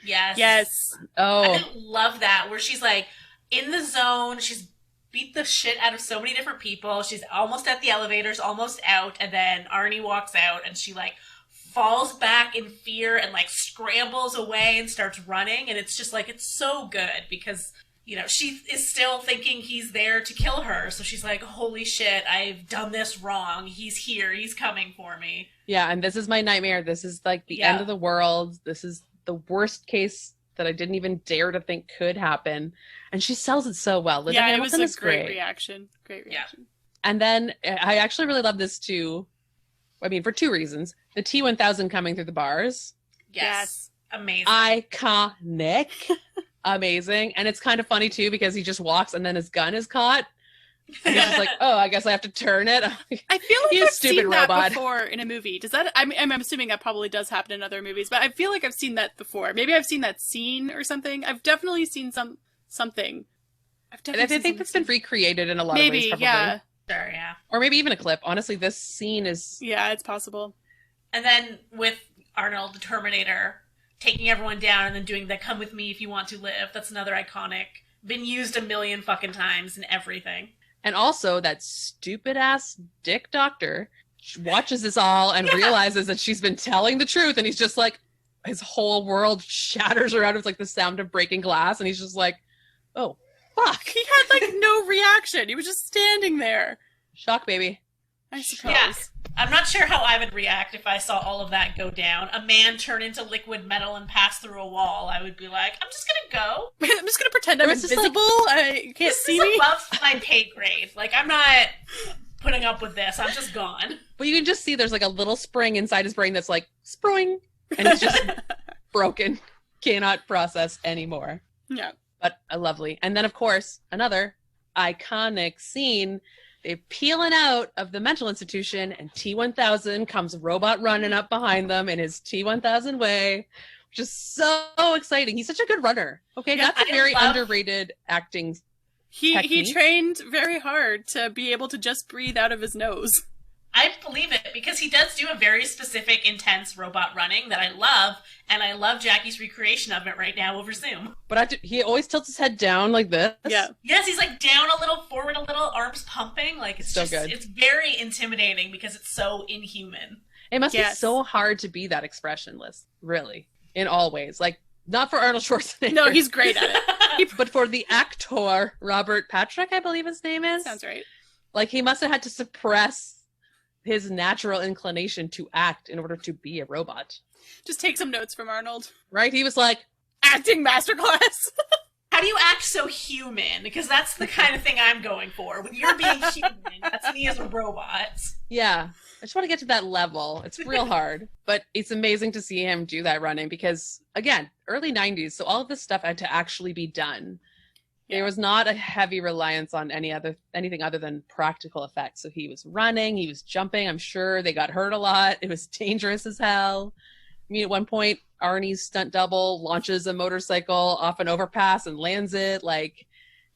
Yes. Yes. Oh. I love that, where she's like in the zone, she's beat the shit out of so many different people, she's almost at the elevators, almost out, and then Arnie walks out and she like falls back in fear and like scrambles away and starts running, and it's just like, it's so good because, you know, she is still thinking he's there to kill her. So she's like, holy shit, I've done this wrong. He's here. He's coming for me. Yeah, and this is my nightmare. This is like the end of the world. This is the worst case that I didn't even dare to think could happen. And she sells it so well. Linda Yeah, it was Hamilton a great reaction. Great reaction. Yeah. And then I actually really love this too. I mean, for two reasons. The T-1000 coming through the bars. Yes. Amazing. Iconic. Amazing. And it's kind of funny too because he just walks and then his gun is caught. And he's just like, oh, I guess I have to turn it. I feel like You I've stupid seen robot. that before in a movie. Does that? I'm assuming that probably does happen in other movies, but I feel like I've seen that before. Maybe I've seen that scene or something. I've definitely seen something. And I think that's been recreated in a lot of ways, probably. Yeah. Sure, yeah. Or maybe even a clip. Honestly, this scene is... Yeah, it's possible. And then with Arnold, the Terminator, taking everyone down and then doing the come with me if you want to live. That's another iconic. Been used a million fucking times in everything. And also that stupid ass dick doctor watches this all and realizes that she's been telling the truth, and he's just like, his whole world shatters around him. It's like the sound of breaking glass, and he's just like, oh, fuck. He had like no reaction. He was just standing there. Shock, baby. I suppose. Yeah. I'm not sure how I would react if I saw all of that go down. A man turn into liquid metal and pass through a wall. I would be like, I'm just gonna go. I'm just gonna pretend I'm invisible. You can't see me. This is above my pay grade. Like, I'm not putting up with this. I'm just gone. But you can just see there's like a little spring inside his brain that's like, spring. And it's just broken. Cannot process anymore. Yeah. But lovely. And then, of course, another iconic scene. They're peeling out of the mental institution, and T-1000 comes robot running up behind them in his T-1000 way, which is so exciting. He's such a good runner. Okay, Yeah, that's a very underrated acting technique. He trained very hard to be able to just breathe out of his nose. I believe it, because he does do a very specific, intense robot running that I love, and I love Jackie's recreation of it right now over Zoom. But he always tilts his head down like this. Yeah. Yes, he's like down a little, forward a little, arms pumping. Like, it's So just, good. it's very intimidating because it's so inhuman. It must be Yes. so hard to be that expressionless, really, in all ways. Like, not for Arnold Schwarzenegger. No, he's great at it. But for the actor, Robert Patrick, I believe his name is. Sounds right. Like, he must have had to suppress his natural inclination to act in order to be a robot. Just take some notes from Arnold. Right? He was like, acting masterclass. How do you act so human? Because that's the kind of thing I'm going for. When you're being human, that's me as a robot. yeah, I just want to get to that level. It's real hard, but it's amazing to see him do that running because, again, early 90s, so all of this stuff had to actually be done. There was not a heavy reliance on anything other than practical effects. So he was running, he was jumping. I'm sure they got hurt a lot. It was dangerous as hell. I mean, at one point, Arnie's stunt double launches a motorcycle off an overpass and lands it. Like,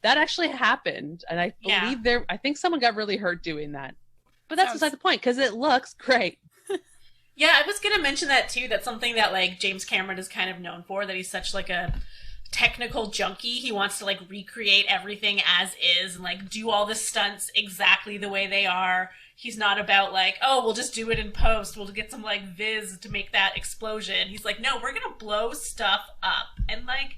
that actually happened. And I believe I think someone got really hurt doing that. But that's beside the point, because it looks great. Yeah, I was going to mention that too. That's something that, like, James Cameron is kind of known for, that he's such, like, a technical junkie. He wants to, like, recreate everything as is and, like, do all the stunts exactly the way they are. He's not about, like, oh, we'll just do it in post. We'll get some, like, viz to make that explosion. He's like, no, we're gonna blow stuff up. And, like,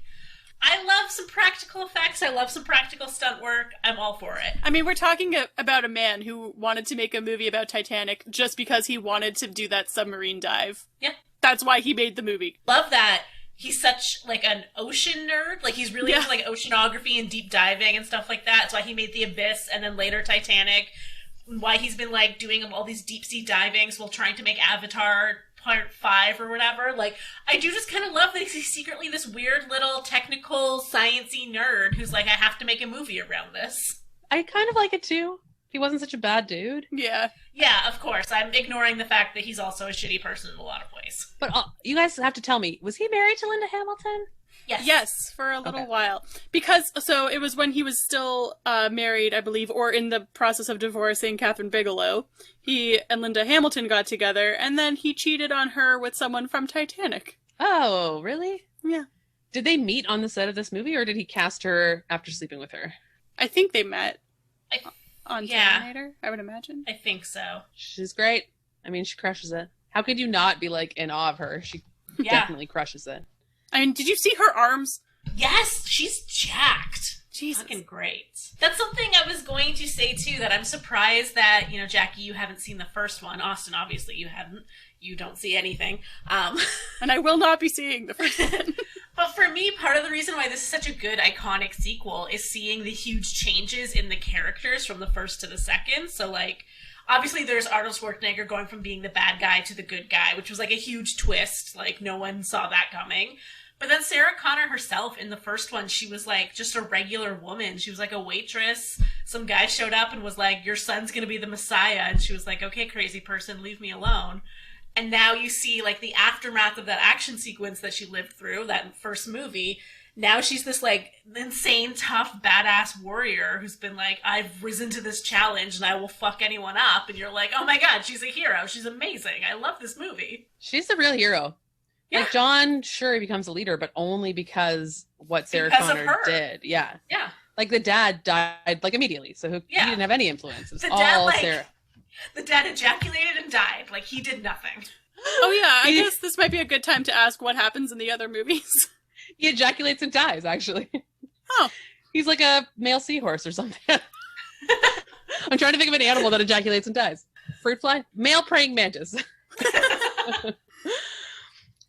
I love some practical effects. I love some practical stunt work. I'm all for it. I mean, we're talking about a man who wanted to make a movie about Titanic just because he wanted to do that submarine dive. Yeah. That's why he made the movie. Love that. He's such, like, an ocean nerd. Like, he's really into, like, oceanography and deep diving and stuff like that. That's why he made The Abyss and then later Titanic. Why he's been, like, doing all these deep sea divings while trying to make Avatar Part 5 or whatever. Like, I do just kind of love that he's secretly this weird little technical, sciencey nerd who's like, I have to make a movie around this. I kind of like it too. He wasn't such a bad dude. Yeah. Yeah, of course. I'm ignoring the fact that he's also a shitty person in a lot of ways. But you guys have to tell me, was he married to Linda Hamilton? Yes. Yes, for a little while. Because, so it was when he was still married, I believe, or in the process of divorcing Catherine Bigelow. He and Linda Hamilton got together, and then he cheated on her with someone from Titanic. Oh, really? Yeah. Did they meet on the set of this movie, or did he cast her after sleeping with her? I think they met on Terminator, I would imagine. I think so. She's great. I mean, she crushes it. How could you not be, like, in awe of her? She definitely crushes it. I mean, did you see her arms? Yes, she's jacked. Jesus. Fucking great. That's something I was going to say, too, that I'm surprised that, you know, Jackie, you haven't seen the first one. Austin, obviously, you haven't. You don't see anything. And I will not be seeing the first one. But for me, part of the reason why this is such a good, iconic sequel is seeing the huge changes in the characters from the first to the second. So, like, obviously there's Arnold Schwarzenegger going from being the bad guy to the good guy, which was, like, a huge twist. Like, no one saw that coming. But then Sarah Connor herself, in the first one, she was, like, just a regular woman. She was, like, a waitress. Some guy showed up and was like, your son's gonna be the Messiah. And she was like, okay, crazy person, leave me alone. And now you see, like, the aftermath of that action sequence that she lived through, that first movie. Now she's this, like, insane, tough, badass warrior who's been like, I've risen to this challenge and I will fuck anyone up. And you're like, oh my god, she's a hero. She's amazing. I love this movie. She's the real hero. Yeah. Like, John, sure, he becomes a leader, but only because what Sarah Connor did. Yeah. Yeah. Like, the dad died, like, immediately, so he didn't have any influence. It was all Sarah. The dad ejaculated and died. Like, he did nothing. Oh yeah, I guess this might be a good time to ask what happens in the other movies. He ejaculates and dies, actually. Oh. He's like a male seahorse or something. I'm trying to think of an animal that ejaculates and dies. Fruit fly? Male praying mantis.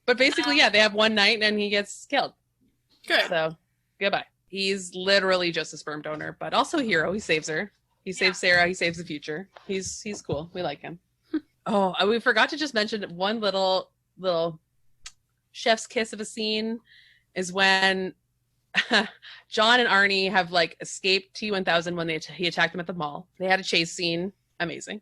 But basically, yeah, they have one night and he gets killed. Good. So, goodbye. He's literally just a sperm donor, but also a hero. He saves her. He saves Sarah. He saves the future. He's cool. We like him. Oh, we forgot to just mention one little chef's kiss of a scene is when John and Arnie have, like, escaped T-1000 when he attacked them at the mall. They had a chase scene. Amazing.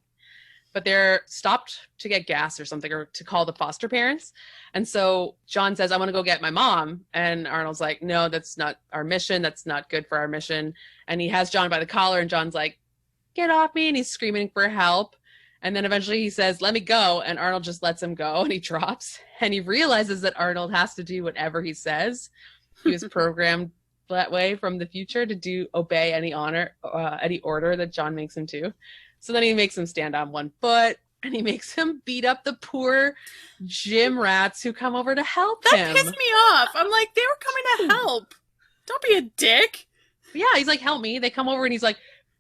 But they're stopped to get gas or something, or to call the foster parents. And so John says, I want to go get my mom. And Arnold's like, no, that's not our mission. That's not good for our mission. And he has John by the collar, and John's like, get off me. And he's screaming for help. And then eventually he says, let me go. And Arnold just lets him go, and he drops. And he realizes that Arnold has to do whatever he says. He was programmed that way from the future to obey any order that John makes him to. So then he makes him stand on one foot, and he makes him beat up the poor gym rats who come over to help him. That pissed me off. I'm like, they were coming to help. Don't be a dick. Yeah, he's like, help me. They come over, and he's like,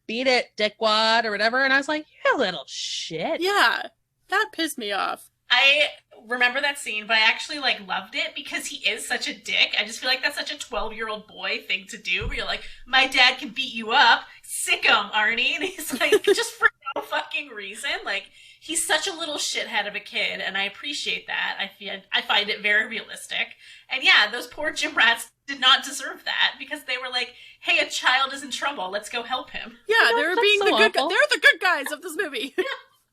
beat it, dickwad, or whatever. And I was like, you little shit. Yeah, that pissed me off. I remember that scene, but I actually loved it because he is such a dick. I just feel like that's such a 12-year-old boy thing to do, where you're like, my dad can beat you up, sick him, Arnie. And he's like, just for no fucking reason. Like, he's such a little shithead of a kid, and I appreciate that. I find it very realistic. And yeah, those poor gym rats did not deserve that because they were like, hey, a child is in trouble, let's go help him. Yeah, they were being so the good awful. they're the good guys of this movie.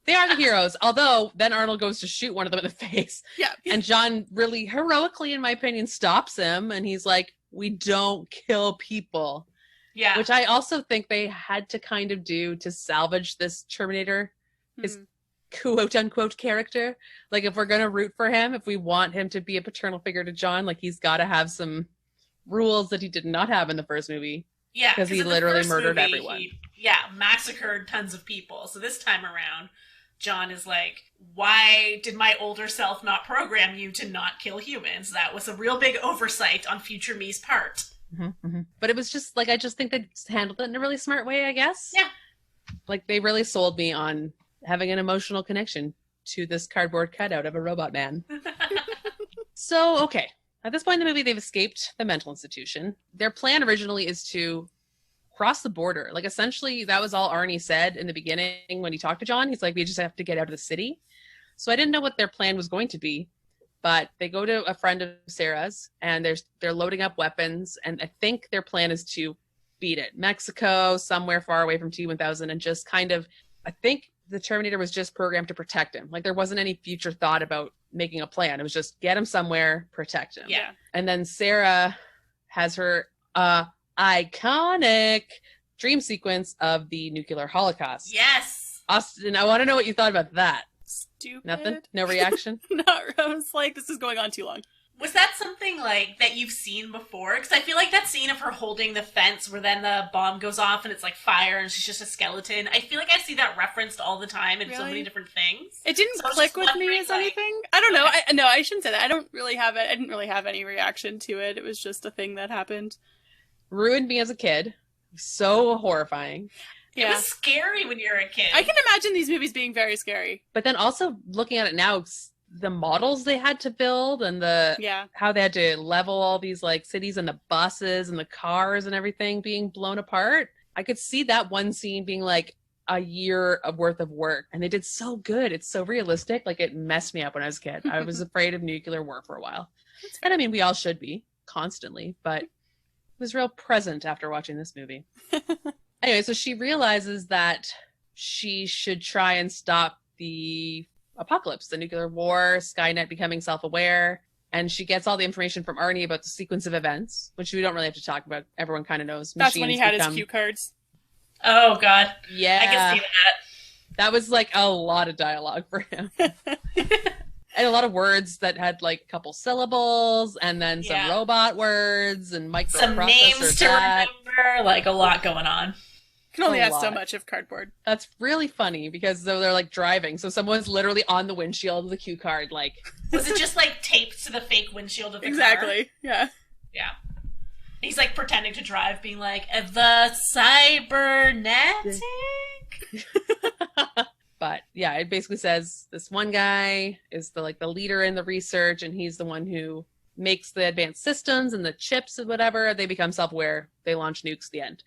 They are the heroes. Although then Arnold goes to shoot one of them in the face. Yeah. And John really heroically, in my opinion, stops him. And he's like, we don't kill people. Yeah. Which I also think they had to kind of do to salvage this Terminator, his quote unquote character. Like, if we're going to root for him, if we want him to be a paternal figure to John, like, he's got to have some rules that he did not have in the first movie. Yeah. Because he literally murdered everyone. He massacred tons of people. So this time around, John is like, why did my older self not program you to not kill humans? That was a real big oversight on future me's part. But it was just like, I just think they handled it in a really smart way, I guess. Yeah. Like, they really sold me on having an emotional connection to this cardboard cutout of a robot man. So, okay. At this point in the movie, they've escaped the mental institution. Their plan originally is to cross the border. Like, essentially, that was all Arnie said in the beginning when he talked to John. He's like, we just have to get out of the city. So I didn't know what their plan was going to be, but they go to a friend of Sarah's and they're loading up weapons. And I think their plan is to beat it. Mexico, somewhere far away from T-1000, and just kind of, I think the Terminator was just programmed to protect him. Like, there wasn't any future thought about making a plan. It was just get him somewhere, protect him. Yeah. And then Sarah has her iconic dream sequence of the nuclear holocaust. Yes. Austin, I want to know what you thought about that. Stupid. Nothing? No reaction? No, I was like, this is going on too long. Was that something like that you've seen before? Because I feel like that scene of her holding the fence where then the bomb goes off and it's like fire and she's just a skeleton. I feel like I see that referenced all the time in so many different things. It didn't click with me as anything. I don't know. No, I shouldn't say that. I didn't really have any reaction to it. It was just a thing that happened. Ruined me as a kid. So horrifying. It was scary when you were a kid. I can imagine these movies being very scary. But then also looking at it now, the models they had to build and how they had to level all these like cities and the buses and the cars and everything being blown apart. I could see that one scene being like a year of worth of work, and they did so good. It's so realistic. Like, it messed me up when I was a kid. I was afraid of nuclear war for a while. And I mean, we all should be constantly, but it was real present after watching this movie. Anyway, so she realizes that she should try and stop the apocalypse, the nuclear war, Skynet becoming self-aware, and she gets all the information from Arnie about the sequence of events, which we don't really have to talk about. Everyone kind of knows. That's when he had his cue cards. Oh, God. Yeah. I can see that. That was like a lot of dialogue for him. And a lot of words that had like a couple syllables, and then some robot words and microprocessor. Some names to remember, like a lot going on. Can only ask so much of cardboard. That's really funny because they're like driving, so someone's literally on the windshield of the cue card. Like, was it just like taped to the fake windshield of the car? Exactly. Yeah. Yeah. He's like pretending to drive, being like the cybernetic. But yeah, it basically says this one guy is the leader in the research, and he's the one who makes the advanced systems and the chips and whatever. They become self-aware. They launch nukes at the end.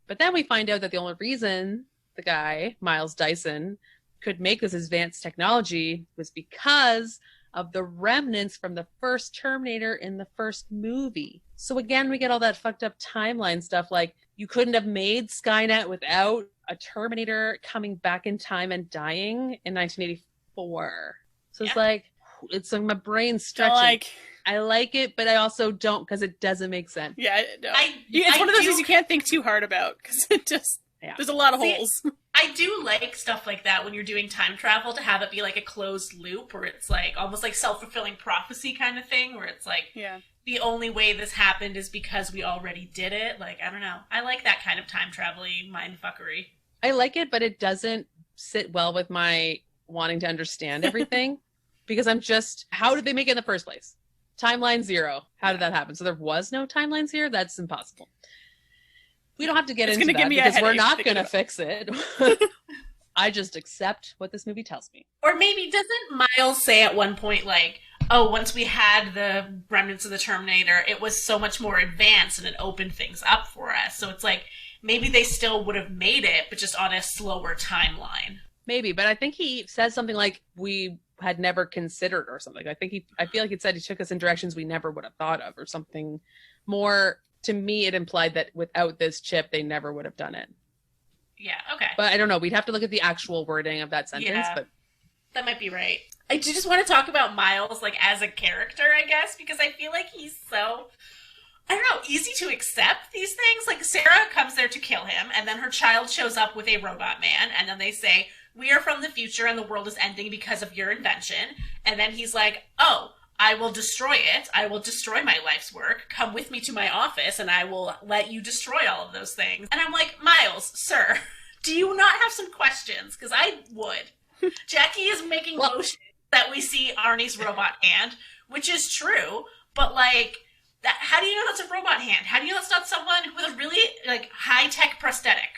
But then we find out that the only reason the guy, Miles Dyson, could make this advanced technology was because of the remnants from the first Terminator in the first movie. So again, we get all that fucked up timeline stuff, like you couldn't have made Skynet without a Terminator coming back in time and dying in 1984. So it's like my brain's stretching. I like it, but I also don't, because it doesn't make sense. Yeah, no. It's one of those things you can't think too hard about, because it just, there's a lot of holes. I do like stuff like that when you're doing time travel, to have it be like a closed loop, where it's like almost like self-fulfilling prophecy kind of thing, where it's like, the only way this happened is because we already did it. Like, I don't know. I like that kind of time travel-y mindfuckery. I like it, but it doesn't sit well with my wanting to understand everything, because I'm just, how did they make it in the first place? Timeline 0. How did that happen? So there was no timeline 0? That's impossible. We don't have to get It's into gonna that give me a because we're headache not thinking going to about fix it. I just accept what this movie tells me. Or maybe doesn't Miles say at one point, like, oh, once we had the remnants of the Terminator, it was so much more advanced and it opened things up for us. So it's like, maybe they still would have made it, but just on a slower timeline. Maybe, but I think he says something like we had never considered or something. I feel like it said he took us in directions we never would have thought of or something more. To me, it implied that without this chip, they never would have done it. Yeah, okay. But I don't know. We'd have to look at the actual wording of that sentence. Yeah. But That might be right. I do just want to talk about Miles, like, as a character, I guess, because I feel like he's so, I don't know, easy to accept these things. Like, Sarah comes there to kill him, and then her child shows up with a robot man, and then they say, we are from the future and the world is ending because of your invention. And then he's like, oh, I will destroy it. I will destroy my life's work. Come with me to my office, and I will let you destroy all of those things. And I'm like, Miles, sir, do you not have some questions? Because I would. Jackie is making motions that we see Arnie's robot hand, which is true, but like, that, how do you know that's a robot hand? How do you know that's not someone with a really like high-tech prosthetic?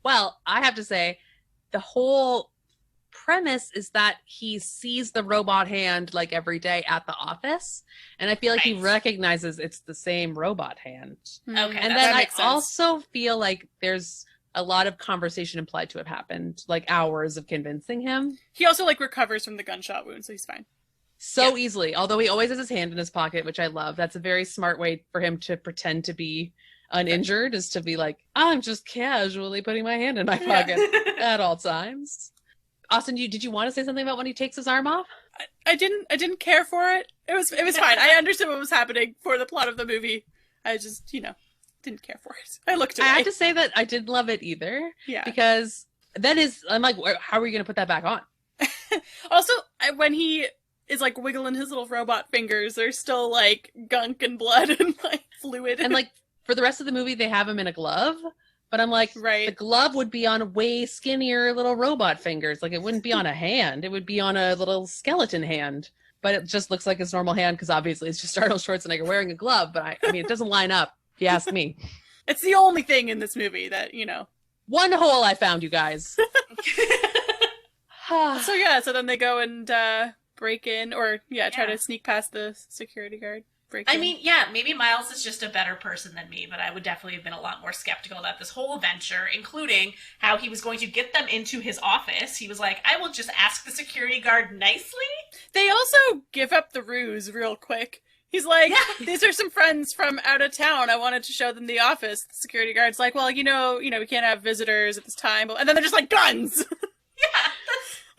well, I have to say, the whole premise is that he sees the robot hand like every day at the office, and I feel like he Right. recognizes it's the same robot hand. Hmm. Okay, And that then I makes sense. also feel like there's a lot of conversation implied to have happened, like hours of convincing him He also like recovers from the gunshot wound, so he's fine. so easily. Although he always has his hand in his pocket, which I love. That's a very smart way for him to pretend to be uninjured, is to be like, I'm just casually putting my hand in my pocket at all times. Austin, did you want to say something about when he takes his arm off? I didn't care for it. It was fine. I understood what was happening for the plot of the movie. I just, didn't care for it. I looked away. I have to say that I didn't love it either, Yeah. because I'm like, how are you going to put that back on? Also, when he is like wiggling his little robot fingers, there's still like gunk and blood and like fluid. And like for the rest of the movie, they have him in a glove, but I'm like, right. the glove would be on way skinnier little robot fingers. Like it wouldn't be on a hand; it would be on a little skeleton hand. But it just looks like his normal hand because obviously it's just Arnold Schwarzenegger wearing a glove. But I mean, it doesn't line up. If you ask me. It's the only thing in this movie that, One hole I found, you guys. So then they go and break in, or try to sneak past the security guard. Break I in. mean, yeah, maybe Miles is just a better person than me, but I would definitely have been a lot more skeptical about this whole venture, including how he was going to get them into his office. He was like, I will just ask the security guard nicely. They also give up the ruse real quick. He's like, these are some friends from out of town. I wanted to show them the office. The security guard's like, well, we can't have visitors at this time. And then they're just like, guns! Yeah,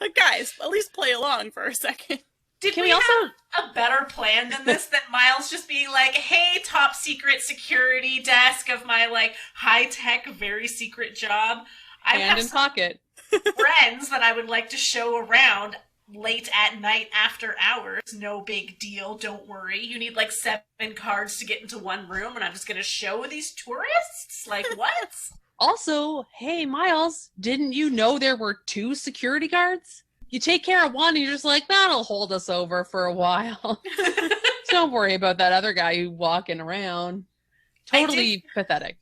Like, guys, at least play along for a second. Can we also have a better plan than this? Than Miles just being like, hey, top secret security desk of my, like, high-tech, very secret job. I Hand have in some pocket. friends that I would like to show around late at night after hours. No big deal, don't worry. You need, like, 7 cards to get into one room, and I'm just gonna show these tourists? Like, what? Also, hey, Miles, didn't you know there were 2 security guards? You take care of one and you're just like, that'll hold us over for a while. Don't worry about that other guy who's walking around. Totally pathetic.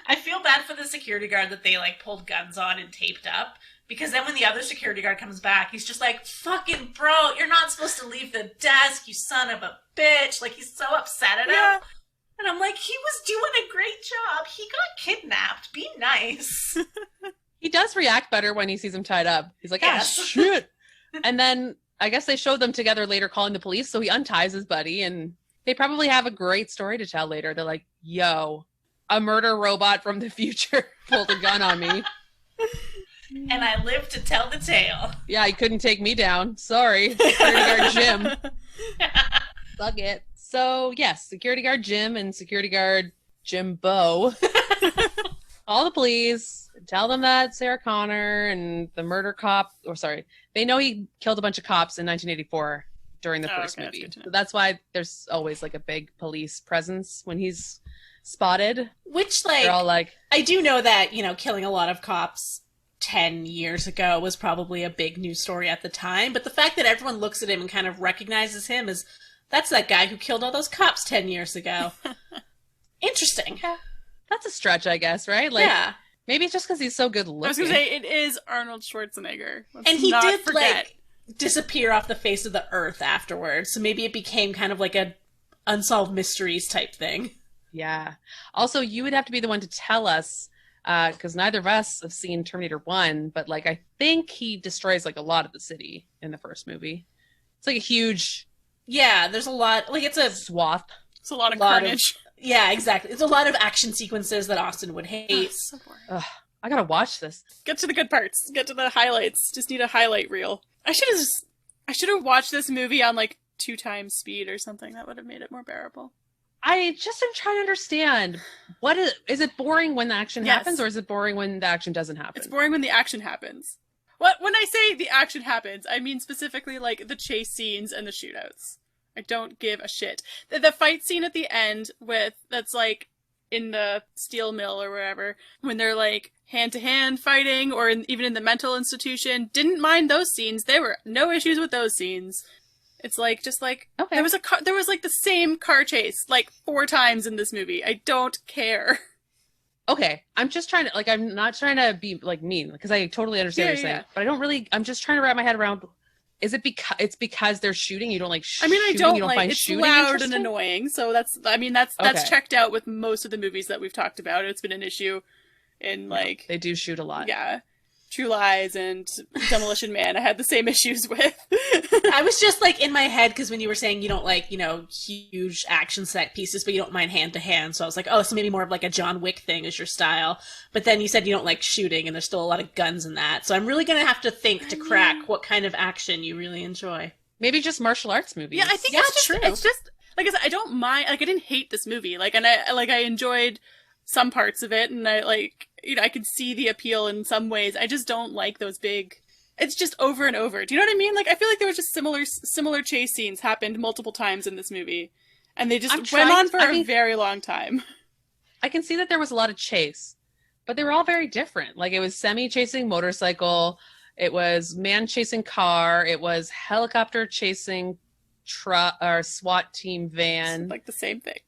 I feel bad for the security guard that they, like, pulled guns on and taped up. Because then when the other security guard comes back, he's just like, fucking bro, you're not supposed to leave the desk, you son of a bitch. Like, he's so upset at him. And I'm like, he was doing a great job. He got kidnapped. Be nice. He does react better when he sees him tied up. He's like, Yes. ah, shit. And then I guess they showed them together later calling the police. So he unties his buddy and they probably have a great story to tell later. They're like, yo, a murder robot from the future pulled a gun on me. And I live to tell the tale. Yeah, he couldn't take me down. Sorry. Security guard Jim. Suck it. So, yes, security guard Jim and security guard Jimbo. All the police tell them that Sarah Connor and the murder cop, they know he killed a bunch of cops in 1984 during the first okay, that's movie. good to know. So that's why there's always like a big police presence when he's spotted. Which, They're all like, I do know that, killing a lot of cops 10 years ago was probably a big news story at the time. But the fact that everyone looks at him and kind of recognizes him that's that guy who killed all those cops 10 years ago. Interesting. That's a stretch, I guess, right? Like, yeah. maybe it's just because he's so good I looking. was gonna say it is Arnold Schwarzenegger. Let's And he not did, forget. like, disappear off the face of the earth afterwards, so maybe it became kind of like a unsolved mysteries type thing. Yeah. Also, you would have to be the one to tell us, because neither of us have seen Terminator 1, but like I think he destroys like a lot of the city in the first movie. It's like a huge Yeah, there's a lot, like, it's a swath. It's a lot of lot carnage. yeah, exactly. It's a lot of action sequences that Austin would hate. It's so boring. Ugh, I gotta watch this. Get to the good parts. Get to the highlights. Just need a highlight reel. I should have watched this movie on like 2 times speed or something. That would have made it more bearable. I just am trying to understand, what is it boring when the action Yes. happens, or is it boring when the action doesn't happen? It's boring when the action happens. When I say the action happens, I mean specifically like the chase scenes and the shootouts. I don't give a shit. The fight scene at the end that's like in the steel mill or wherever, when they're like hand-to-hand fighting, or even in the mental institution, didn't mind those scenes. There were no issues with those scenes. It's like, just like, Okay. there was like the same car chase like 4 times in this movie. I don't care. Okay, I'm just trying to, like, I'm not trying to be like mean, because I totally understand what you're saying, but I don't really, I'm just trying to wrap my head around, is it because they're shooting, you don't like I mean, I shooting, don't you don't like, find it's shooting loud and interesting? annoying, so that's Okay. checked out with most of the movies that we've talked about. It's been an issue in like, They do shoot a lot. yeah, True Lies and Demolition Man I had the same issues with. I was just like in my head, because when you were saying you don't like, huge action set pieces, but you don't mind hand to hand, so I was like, oh, so maybe more of like a John Wick thing is your style. But then you said you don't like shooting, and there's still a lot of guns in that. So I'm really gonna have to think to crack what kind of action you really enjoy. Maybe just martial arts movies. Yeah, I think Yeah, it's true. just like I said, I don't mind. Like, I didn't hate this movie. Like, and I enjoyed some parts of it, and I like, I could see the appeal in some ways. I just don't like those big. It's just over and over. Do you know what I mean? Like, I feel like there was just similar chase scenes happened multiple times in this movie, and they just went on for a very long time. I can see that there was a lot of chase, but they were all very different. Like, it was semi chasing motorcycle, it was man chasing car, it was helicopter chasing truck or SWAT team van. It's like the same thing.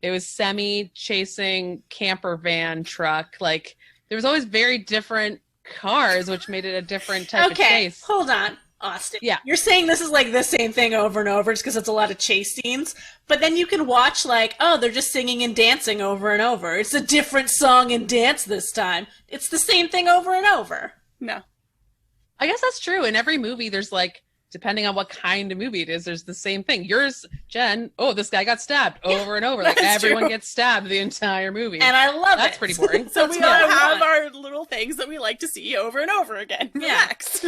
It was semi chasing camper van truck. Like, there was always very different cars, which made it a different type of chase. Hold on, Austin. Yeah. You're saying this is like the same thing over and over just because it's a lot of chase scenes, but then you can watch like, oh, they're just singing and dancing over and over. It's a different song and dance this time. It's the same thing over and over. No. I guess that's true. In every movie, there's like, depending on what kind of movie it is, there's the same thing. Yours, Jen, oh, this guy got stabbed over and over. Like, that's everyone true. gets stabbed the entire movie. And I love it. That's pretty boring. So That's we what all I have want. our little things that we like to see over and over again. Yeah. Relax.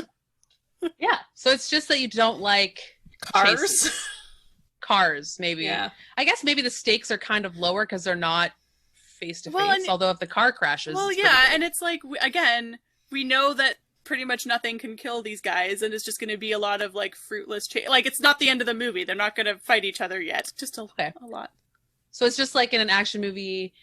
Yeah. So it's just that you don't like Cars. chases. Cars, maybe. Yeah. I guess maybe the stakes are kind of lower because they're not face to Well, face. and- Although if the car crashes, Well, it's yeah, pretty big. and it's like, again, we know that pretty much nothing can kill these guys, and it's just going to be a lot of, like, fruitless like, it's not the end of the movie. They're not going to fight each other yet. Just a lot. So it's just like in an action movie,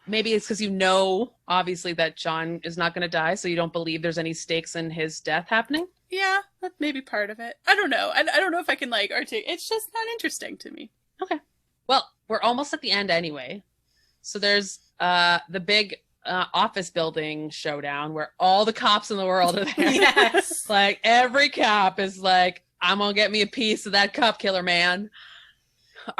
maybe it's because you know, obviously, that John is not going to die, so you don't believe there's any stakes in his death happening. Yeah, that may be part of it. I don't know. I don't know if I can, like, articulate. It's just not interesting to me. Okay. Well, we're almost at the end anyway. So there's the big office building showdown where all the cops in the world are there. Yes. Like, every cop is like, I'm going to get me a piece of that cop killer, man.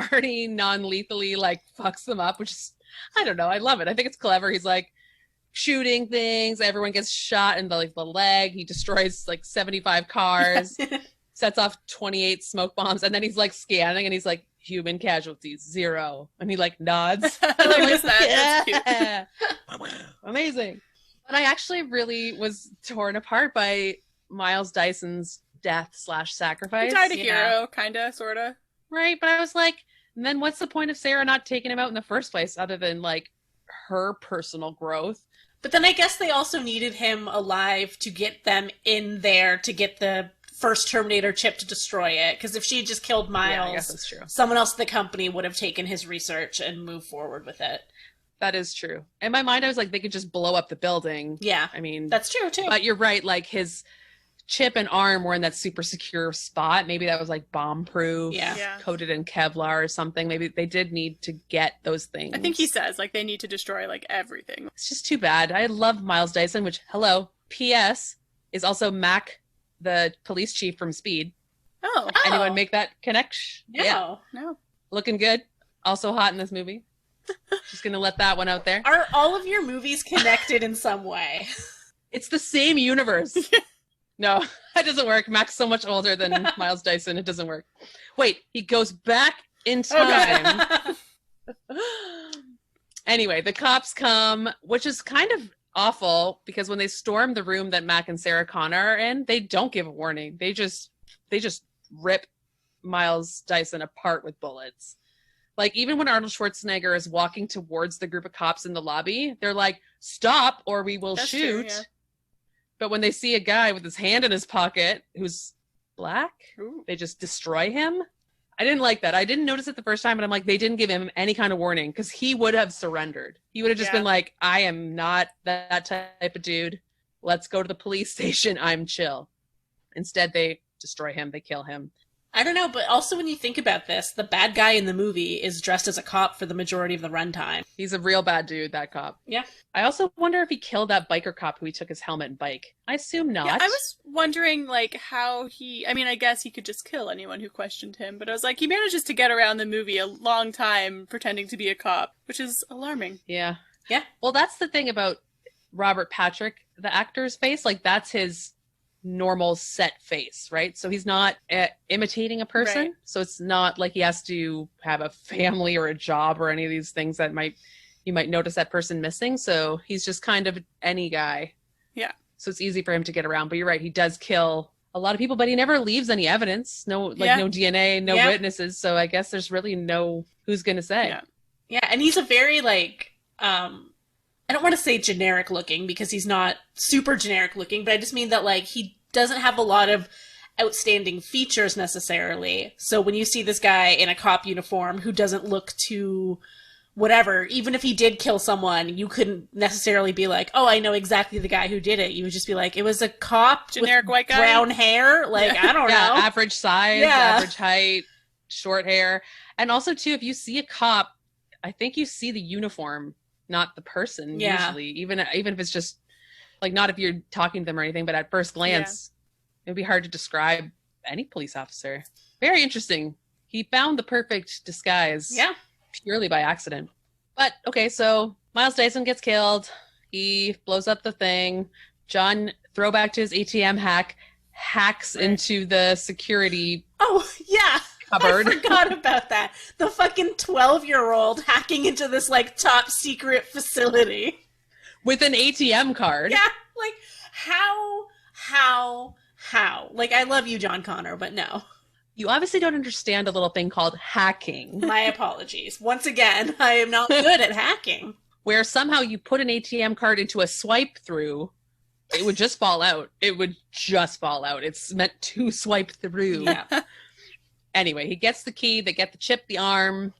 Arnie non-lethally, like, fucks them up, which is, I don't know. I love it. I think it's clever. He's like shooting things. Everyone gets shot in the leg. He destroys like 75 cars, sets off 28 smoke bombs. And then he's like scanning and he's like, human casualties, 0. And he like nods. I noticed that. That's cute. Amazing. But I actually really was torn apart by Miles Dyson's death / He sacrifice. died a Yeah. hero, kinda, sorta. Right, but I was like, then what's the point of Sarah not taking him out in the first place other than like her personal growth? But then I guess they also needed him alive to get them in there to get the first Terminator chip to destroy it. Because if she had just killed Yeah, I guess Miles, that's true. someone else at the company would have taken his research and moved forward with it. That is true. In my mind, I was like, they could just blow up the building. Yeah, I mean, that's true too. but you're right. Like, his chip and arm were in that super secure spot. Maybe that was like bomb-proof, Yeah. coated in Kevlar or something. Maybe they did need to get those things. I think he says, like, they need to destroy, like, everything. It's just too bad. I love Miles Dyson, which, hello, P.S. is also Mac, the police chief from Speed. Oh. Anyone make that connection? No. No. Looking good. Also hot in this movie. Just gonna let that one out there. Are all of your movies connected in some way? It's the same universe. No, that doesn't work. Mac's so much older than Miles Dyson. It doesn't work. Wait, he goes back in time. Anyway, the cops come, which is kind of awful because when they storm the room that Mac and Sarah Connor are in, they don't give a warning. They just rip Miles Dyson apart with bullets. Like, even when Arnold Schwarzenegger is walking towards the group of cops in the lobby, they're like, stop or we will That's shoot. true, yeah. But when they see a guy with his hand in his pocket who's black, Ooh. they just destroy him. I didn't like that. I didn't notice it the first time, but I'm like, they didn't give him any kind of warning because he would have surrendered. He would have just been like, I am not that type of dude. Let's go to the police station. I'm chill. Instead, they destroy him. They kill him. I don't know, but also when you think about this, the bad guy in the movie is dressed as a cop for the majority of the runtime. He's a real bad dude, that cop. Yeah. I also wonder if he killed that biker cop who he took his helmet and bike. I assume not. Yeah, I was wondering, like, how I mean, I guess he could just kill anyone who questioned him, but I was like, he manages to get around the movie a long time pretending to be a cop, which is alarming. Yeah. Yeah. Well, that's the thing about Robert Patrick, the actor's face. Like, that's his normal set face, right? So he's not imitating a person. Right. So it's not like he has to have a family or a job or any of these things that you might notice that person missing. So he's just kind of any guy. Yeah. So it's easy for him to get around. But you're right, he does kill a lot of people, but he never leaves any evidence. No DNA, no witnesses. So I guess there's really no who's gonna say. Yeah. Yeah, and he's a very, like, I don't want to say generic looking because he's not super generic looking, but I just mean that, like, he doesn't have a lot of outstanding features necessarily. So when you see this guy in a cop uniform who doesn't look too whatever, even if he did kill someone, you couldn't necessarily be like, oh, I know exactly the guy who did it. You would just be like, it was a cop Generic with white guy? brown hair. Like, I don't know. Average size, Yeah. average height, short hair. And also, too, if you see a cop, I think you see the uniform, not the person, usually. Even if it's just, like, not if you're talking to them or anything, but at first glance, it would be hard to describe any police officer. Very interesting. He found the perfect disguise. Yeah. Purely by accident. But, okay, so Miles Dyson gets killed. He blows up the thing. John, throwback to his ATM hack, hacks into the security Oh, yeah. cupboard. I forgot about that. The fucking 12-year-old hacking into this, like, top secret facility. With an ATM card. Yeah, like, how? Like, I love you, John Connor, but no. You obviously don't understand a little thing called hacking, My apologies. Once again, I am not good at hacking. where somehow you put an ATM card into a swipe through, it would just fall out. It would just fall out. It's meant to swipe through. Yeah. Anyway, he gets the key, they get the chip, the arm.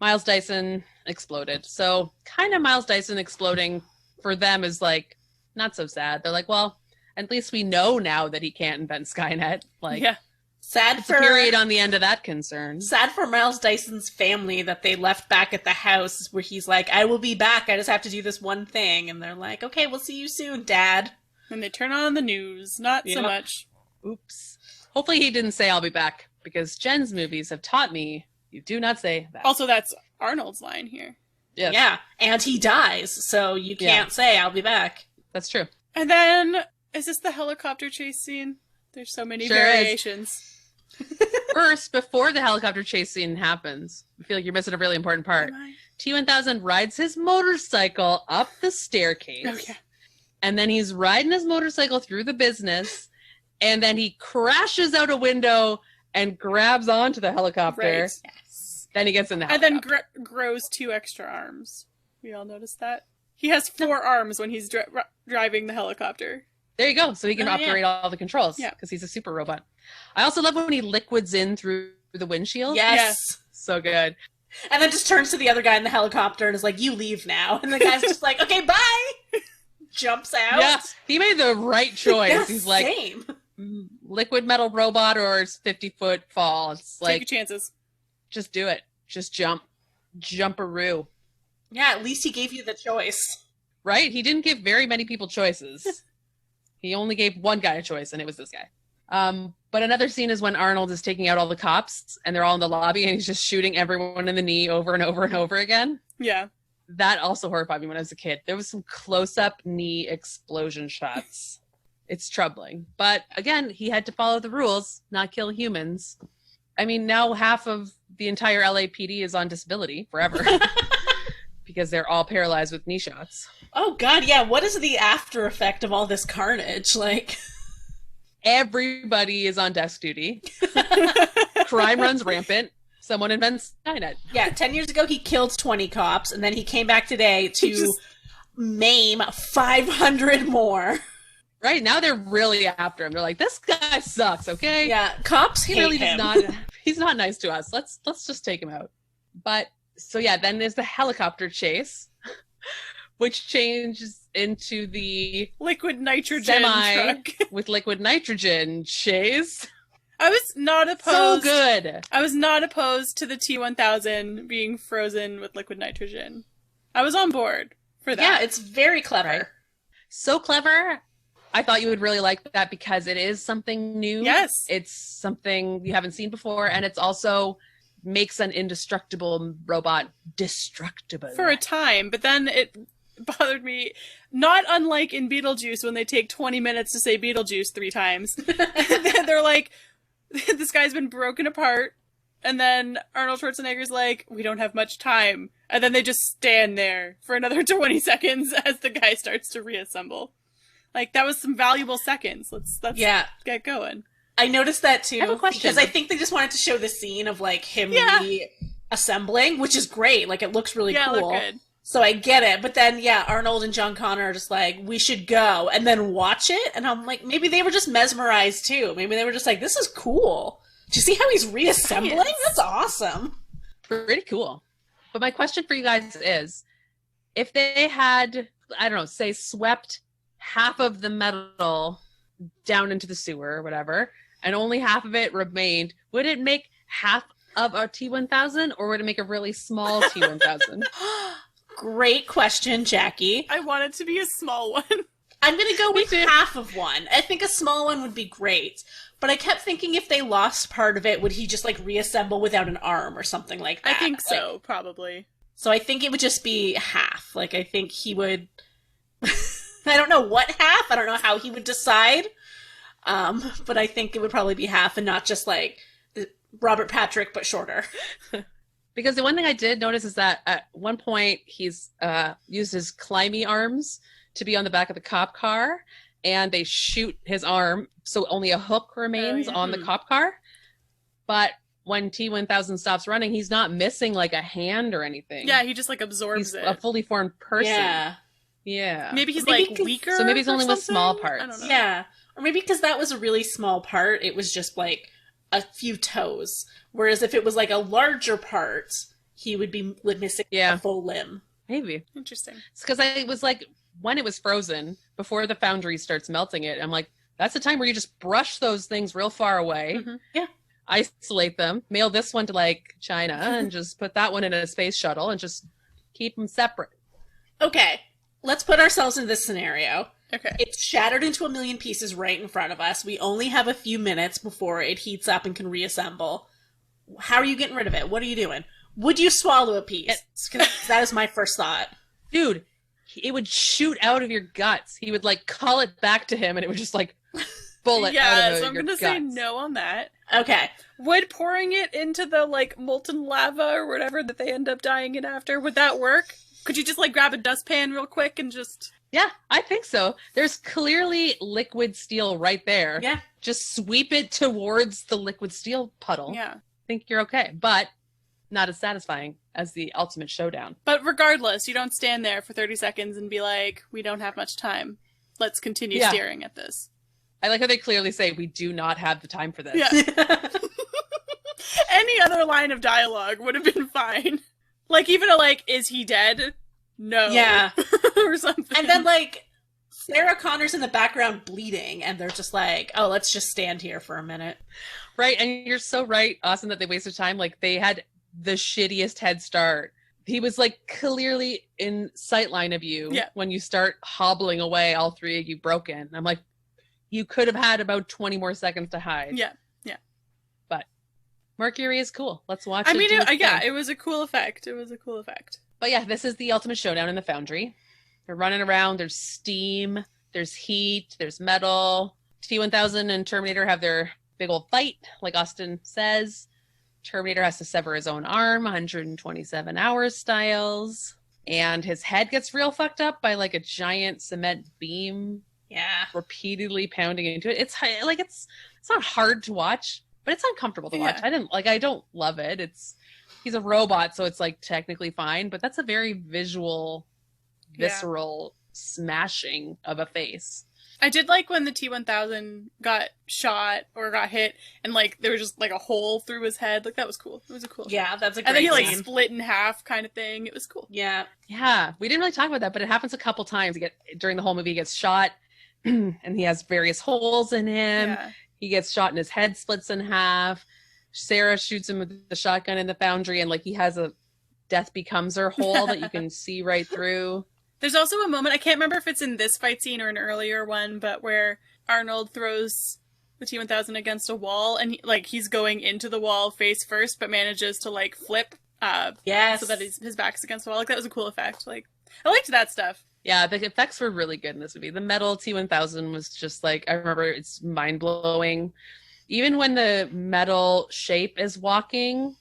Miles Dyson exploded. So kind of Miles Dyson exploding for them is like not so sad. They're like, well, at least we know now that he can't invent Skynet. Like, Yeah. Sad it's for a period on the end of that concern. Sad for Miles Dyson's family that they left back at the house where he's like, I will be back. I just have to do this one thing. And they're like, okay, we'll see you soon, Dad. And they turn on the news. Not so Yep. much. Oops. Hopefully he didn't say I'll be back, because Jen's movies have taught me you do not say that. Also, that's Arnold's line here. Yes, Yeah. And he dies. So you can't say, I'll be back. that's true. And then, is this the helicopter chase scene? There's so many Sure is. variations. First, before the helicopter chase scene happens, I feel like you're missing a really important part. Am I? T-1000 rides his motorcycle up the staircase. Oh, yeah. And then he's riding his motorcycle through the business. And then he crashes out a window and grabs onto the helicopter. Right. Yes. Then he gets in the And then helicopter. grows 2 extra arms. We all noticed that? He has 4 arms when he's driving the helicopter. There you go. So he can Oh, yeah. operate all the controls. Yeah. Because he's a super robot. I also love when he liquids in through the windshield. Yes. So good. And then just turns to the other guy in the helicopter and is like, you leave now. And the guy's just like, okay, bye. Jumps out. Yeah. He made the right choice. Yeah, He's like, same. liquid metal robot or 50-foot fall. It's like, Take your chances. just do it. Just jump-a-roo. Yeah, at least he gave you the choice. Right? He didn't give very many people choices. He only gave one guy a choice, and it was this guy. But another scene is when Arnold is taking out all the cops, and they're all in the lobby, and he's just shooting everyone in the knee over and over and over again. Yeah. That also horrified me when I was a kid. There was some close-up knee explosion shots. It's troubling. But again, he had to follow the rules, not kill humans. I mean, now half of the entire LAPD is on disability forever. Because they're all paralyzed with knee shots. Oh god, yeah, what is the after effect of all this carnage? Like, everybody is on desk duty. Crime runs rampant. Someone invents Skynet. yeah, 10 years ago he killed 20 cops, and then he came back today to maim 500 more. Right, now they're really after him. They're like, this guy sucks, okay? Yeah, cops He hate really him. does not, he's not nice to us. Let's just take him out. But, so yeah, then there's the helicopter chase, which changes into the Liquid nitrogen semi truck. with liquid nitrogen chase. I was not So opposed. good. I was not opposed to the T-1000 being frozen with liquid nitrogen. I was on board for that. Yeah, it's very clever. Right. So clever. I thought you would really like that because it is something new. Yes. It's something you haven't seen before, and it's also makes an indestructible robot destructible. For a time, but then it bothered me, not unlike in Beetlejuice when they take 20 minutes to say Beetlejuice 3 times. They're like, this guy's been broken apart, and then Arnold Schwarzenegger's like, we don't have much time. And then they just stand there for another 20 seconds as the guy starts to reassemble. Like, that was some valuable seconds. Let's Yeah. get going. I noticed that too. I have a question. Because I think they just wanted to show the scene of like him Yeah. reassembling, which is great. Like it looks really Yeah, cool. look good. So I get it. But then yeah, Arnold and John Connor are just like, we should go and then watch it. And I'm like, maybe they were just mesmerized too. Maybe they were just like, this is cool. Do you see how he's reassembling? Science. That's awesome. Pretty cool. But my question for you guys is, if they had, I don't know, say swept half of the metal down into the sewer or whatever, and only half of it remained, would it make half of a T-1000 or would it make a really small T-1000? Great question, Jackie. I want it to be a small one. I'm going to go Me with too. half of one. I think a small one would be great. But I kept thinking if they lost part of it, would he just like reassemble without an arm or something like that? I think Like, so, probably. so I think it would just be half. Like, I think he would. I don't know what half. I don't know how he would decide. But I think it would probably be half and not just like Robert Patrick, but shorter. Because the one thing I did notice is that at one point he's used his climby arms to be on the back of the cop car, and they shoot his arm so only a hook remains yeah. on the cop car. But when T-1000 stops running, he's not missing like a hand or anything. Yeah, he just like absorbs he's it. a fully formed person. Yeah. Yeah. Maybe he's Maybe like 'cause- weaker. So maybe he's or only with small something? parts. I don't know. Yeah. Or maybe because that was a really small part, it was just like a few toes. Whereas if it was like a larger part, he would be missing Yeah. a full limb. Maybe. Interesting. It's because I was like, when it was frozen, before the foundry starts melting it, I'm like, that's the time where you just brush those things real far away. Mhm. Yeah. Isolate them, mail this one to like China, and just put that one in a space shuttle and just keep them separate. Okay, let's put ourselves in this scenario. Okay. It's shattered into a million pieces right in front of us. We only have a few minutes before it heats up and can reassemble. How are you getting rid of it? What are you doing? Would you swallow a piece? 'Cause that is my first thought. Dude, it would shoot out of your guts. He would like call it back to him, and it would just like bullet out Yeah, of so I'm your gonna guts. say no on that. Okay. Would pouring it into the like molten lava or whatever that they end up dying in after, would that work? Could you just like grab a dustpan real quick and just Yeah, I think so. There's clearly liquid steel right there. Yeah. Just sweep it towards the liquid steel puddle. yeah. I think you're okay, but not as satisfying as the ultimate showdown. But regardless, you don't stand there for 30 seconds and be like, we don't have much time. Let's continue Yeah. staring at this. I like how they clearly say we do not have the time for this. Yeah. Any other line of dialogue would have been fine. Like even a like, is he dead? No. Yeah. or something. And then like Sarah Connor's in the background bleeding, and they're just like, oh, let's just stand here for a minute. Right, and you're so right, Austin, that they wasted time. Like, they had the shittiest head start. He was, like, clearly in sightline of you when you start hobbling away, all three of you broken. I'm like, you could have had about 20 more seconds to hide. Yeah. But Mercury is cool. Let's watch it. I mean, it was a cool effect. But yeah, this is the ultimate showdown in the Foundry. They're running around. There's steam. There's heat. There's metal. T-1000 and Terminator have their big old fight, like Austin says. Terminator has to sever his own arm, 127 hours styles. And his head gets real fucked up by like a giant cement beam. Yeah. Repeatedly pounding into it. It's not hard to watch, but it's uncomfortable to watch. I don't love it. He's a robot, so it's like technically fine, but that's a very visual, visceral smashing of a face. I did like when the T-1000 got shot or got hit, and like there was just like a hole through his head. Like that was cool. It was a cool. Yeah, that's a great. And then he like scene. split in half, kind of thing. It was cool. Yeah. We didn't really talk about that, but it happens a couple times. During the whole movie, he gets shot, and he has various holes in him. Yeah. He gets shot, and his head splits in half. Sarah shoots him with the shotgun in the Foundry, and like he has a death becomes her hole that you can see right through. There's also a moment, I can't remember if it's in this fight scene or an earlier one, but where Arnold throws the T-1000 against a wall, and he's going into the wall face first, but manages to like flip, so that his back's against the wall. Like that was a cool effect. Like I liked that stuff. Yeah, the effects were really good in this movie. The metal T-1000 was just like, I remember it's mind-blowing. Even when the metal shape is walking,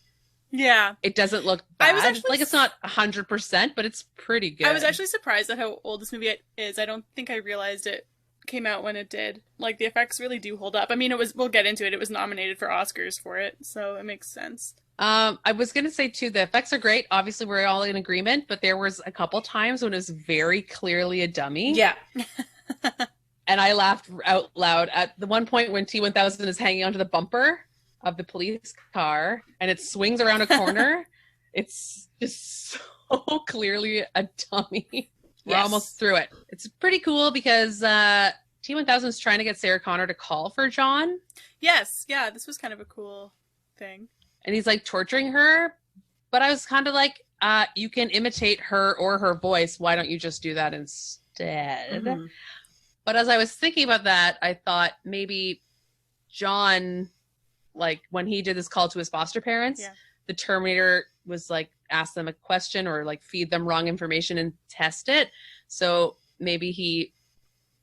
it doesn't look bad. It's not 100%, but it's pretty good. I was actually surprised at how old this movie is. I don't think I realized it came out when it did. Like, the effects really do hold up. I mean, we'll get into it. It was nominated for Oscars for it, so it makes sense. I was going to say, too, the effects are great. Obviously, we're all in agreement, but there was a couple times when it was very clearly a dummy. Yeah. And I laughed out loud at the one point when T-1000 is hanging onto the bumper of the police car and it swings around a corner. It's just so clearly a dummy. We're almost through it. It's pretty cool because T-1000 is trying to get Sarah Connor to call for John. Yes. Yeah, this was kind of a cool thing. And he's like torturing her. But I was kind of like, you can imitate her or her voice. Why don't you just do that instead? Mm-hmm. But as I was thinking about that, I thought maybe John, like when he did this call to his foster parents, the Terminator was like, ask them a question or like feed them wrong information and test it. So maybe he,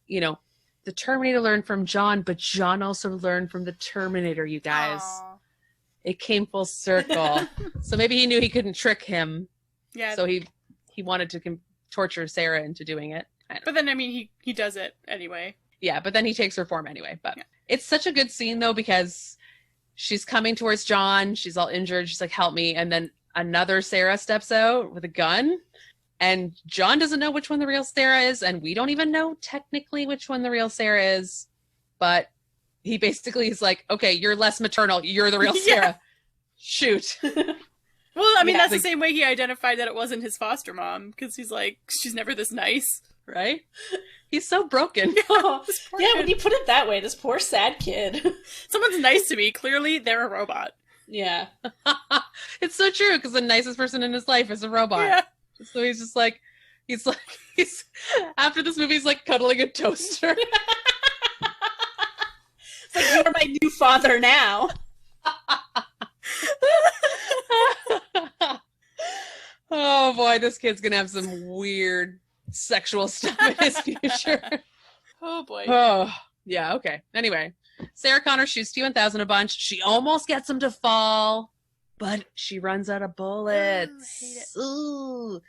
the Terminator learned from John, but John also learned from the Terminator, you guys. Aww. It came full circle. So maybe he knew he couldn't trick him. Yeah. So he wanted to torture Sarah into doing it. But then, I mean, he does it anyway. Yeah, but then he takes her form anyway. But it's such a good scene, though, because she's coming towards John. She's all injured. She's like, help me. And then another Sarah steps out with a gun. And John doesn't know which one the real Sarah is. And we don't even know technically which one the real Sarah is. But he basically is like, okay, you're less maternal. You're the real Sarah. Shoot. Well, I mean, that's the same way he identified that it wasn't his foster mom. Because he's like, she's never this nice. Right? He's so broken. When you put it that way, this poor sad kid. Someone's nice to me. Clearly, they're a robot. Yeah. It's so true, because the nicest person in his life is a robot. Yeah. So he's just like, he's after this movie, he's like cuddling a toaster. It's like, you're my new father now. Oh boy, this kid's gonna have some weird sexual stuff in his future. Oh boy. Oh, yeah, okay. Anyway, Sarah Connor shoots T-1000 a bunch. She almost gets him to fall, but she runs out of bullets. I hate it. Ooh.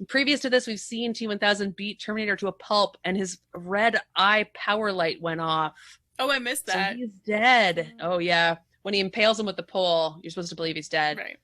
Previous to this, we've seen T-1000 beat Terminator to a pulp, and his red eye power light went off. Oh, I missed that. So he's dead. Oh, yeah. When he impales him with the pole, you're supposed to believe he's dead. Right.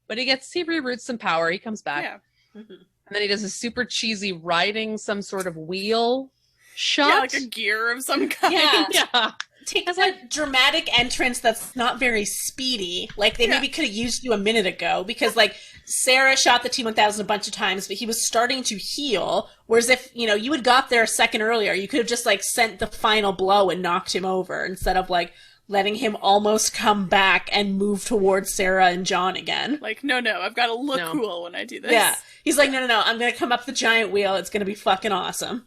But he reroutes some power. He comes back. Yeah. Mm-hmm. And then he does a super cheesy riding some sort of wheel shot. Yeah, like a gear of some kind. Yeah. Yeah. take a dramatic entrance that's not very speedy. Like, they maybe could have used you a minute ago, because, like, Sarah shot the T-1000 a bunch of times, but he was starting to heal, whereas if, you know, you had got there a second earlier, you could have just, like, sent the final blow and knocked him over, instead of, like, letting him almost come back and move towards Sarah and John again. Like, no, I've got to look cool when I do this. Yeah. He's like, no, I'm gonna come up the giant wheel, it's gonna be fucking awesome.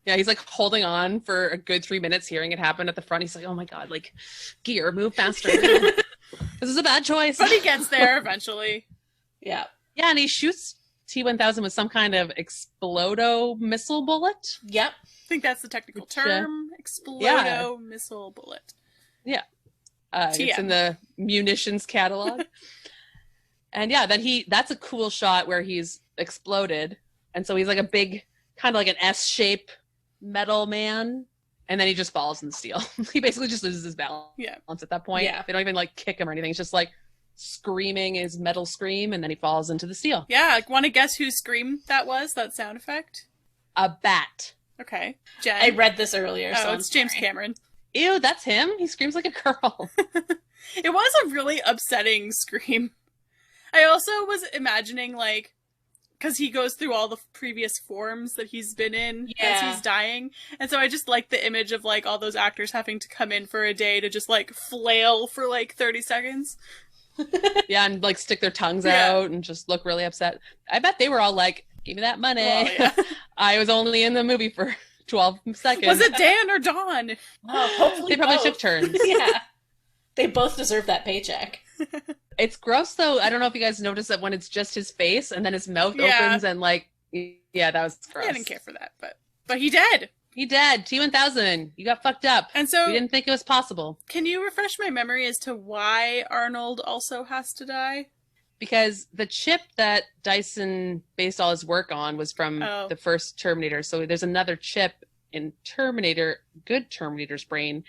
Yeah, he's like holding on for a good 3 minutes, hearing it happen at the front. He's like, oh my God, like, gear, move faster. This is a bad choice. But he gets there eventually. Yeah. Yeah, and he shoots T-1000 with some kind of explodo missile bullet. Yep. I think that's the technical term. Explodo missile bullet. Yeah. It's in the munitions catalog. And yeah, then that's a cool shot where he's exploded. And so he's like a big, kind of like an S-shape metal man. And then he just falls in the steel. He basically just loses his balance at that point. Yeah. They don't even like kick him or anything. It's just like screaming his metal scream, and then he falls into the steel. Yeah, like, want to guess whose scream that was, that sound effect? A bat. Okay. Jen? I read this earlier, so it's James Cameron. Ew, that's him? He screams like a girl. It was a really upsetting scream. I also was imagining, like, because he goes through all the previous forms that he's been in as he's dying. And so I just like the image of, like, all those actors having to come in for a day to just, like, flail for, like, 30 seconds. Yeah, and, like, stick their tongues out and just look really upset. I bet they were all like, give me that money. Well, yeah. I was only in the movie for 12 seconds. Was it Dan or Dawn? Oh, hopefully They probably both. took turns. Yeah. They both deserve that paycheck. It's gross, though. I don't know if you guys noticed that when it's just his face and then his mouth opens and, like, yeah, that was gross. I didn't care for that, but he did. He did. T-1000. You got fucked up. And so, you didn't think it was possible. Can you refresh my memory as to why Arnold also has to die? Because the chip that Dyson based all his work on was from the first Terminator. So there's another chip in good Terminator's brain.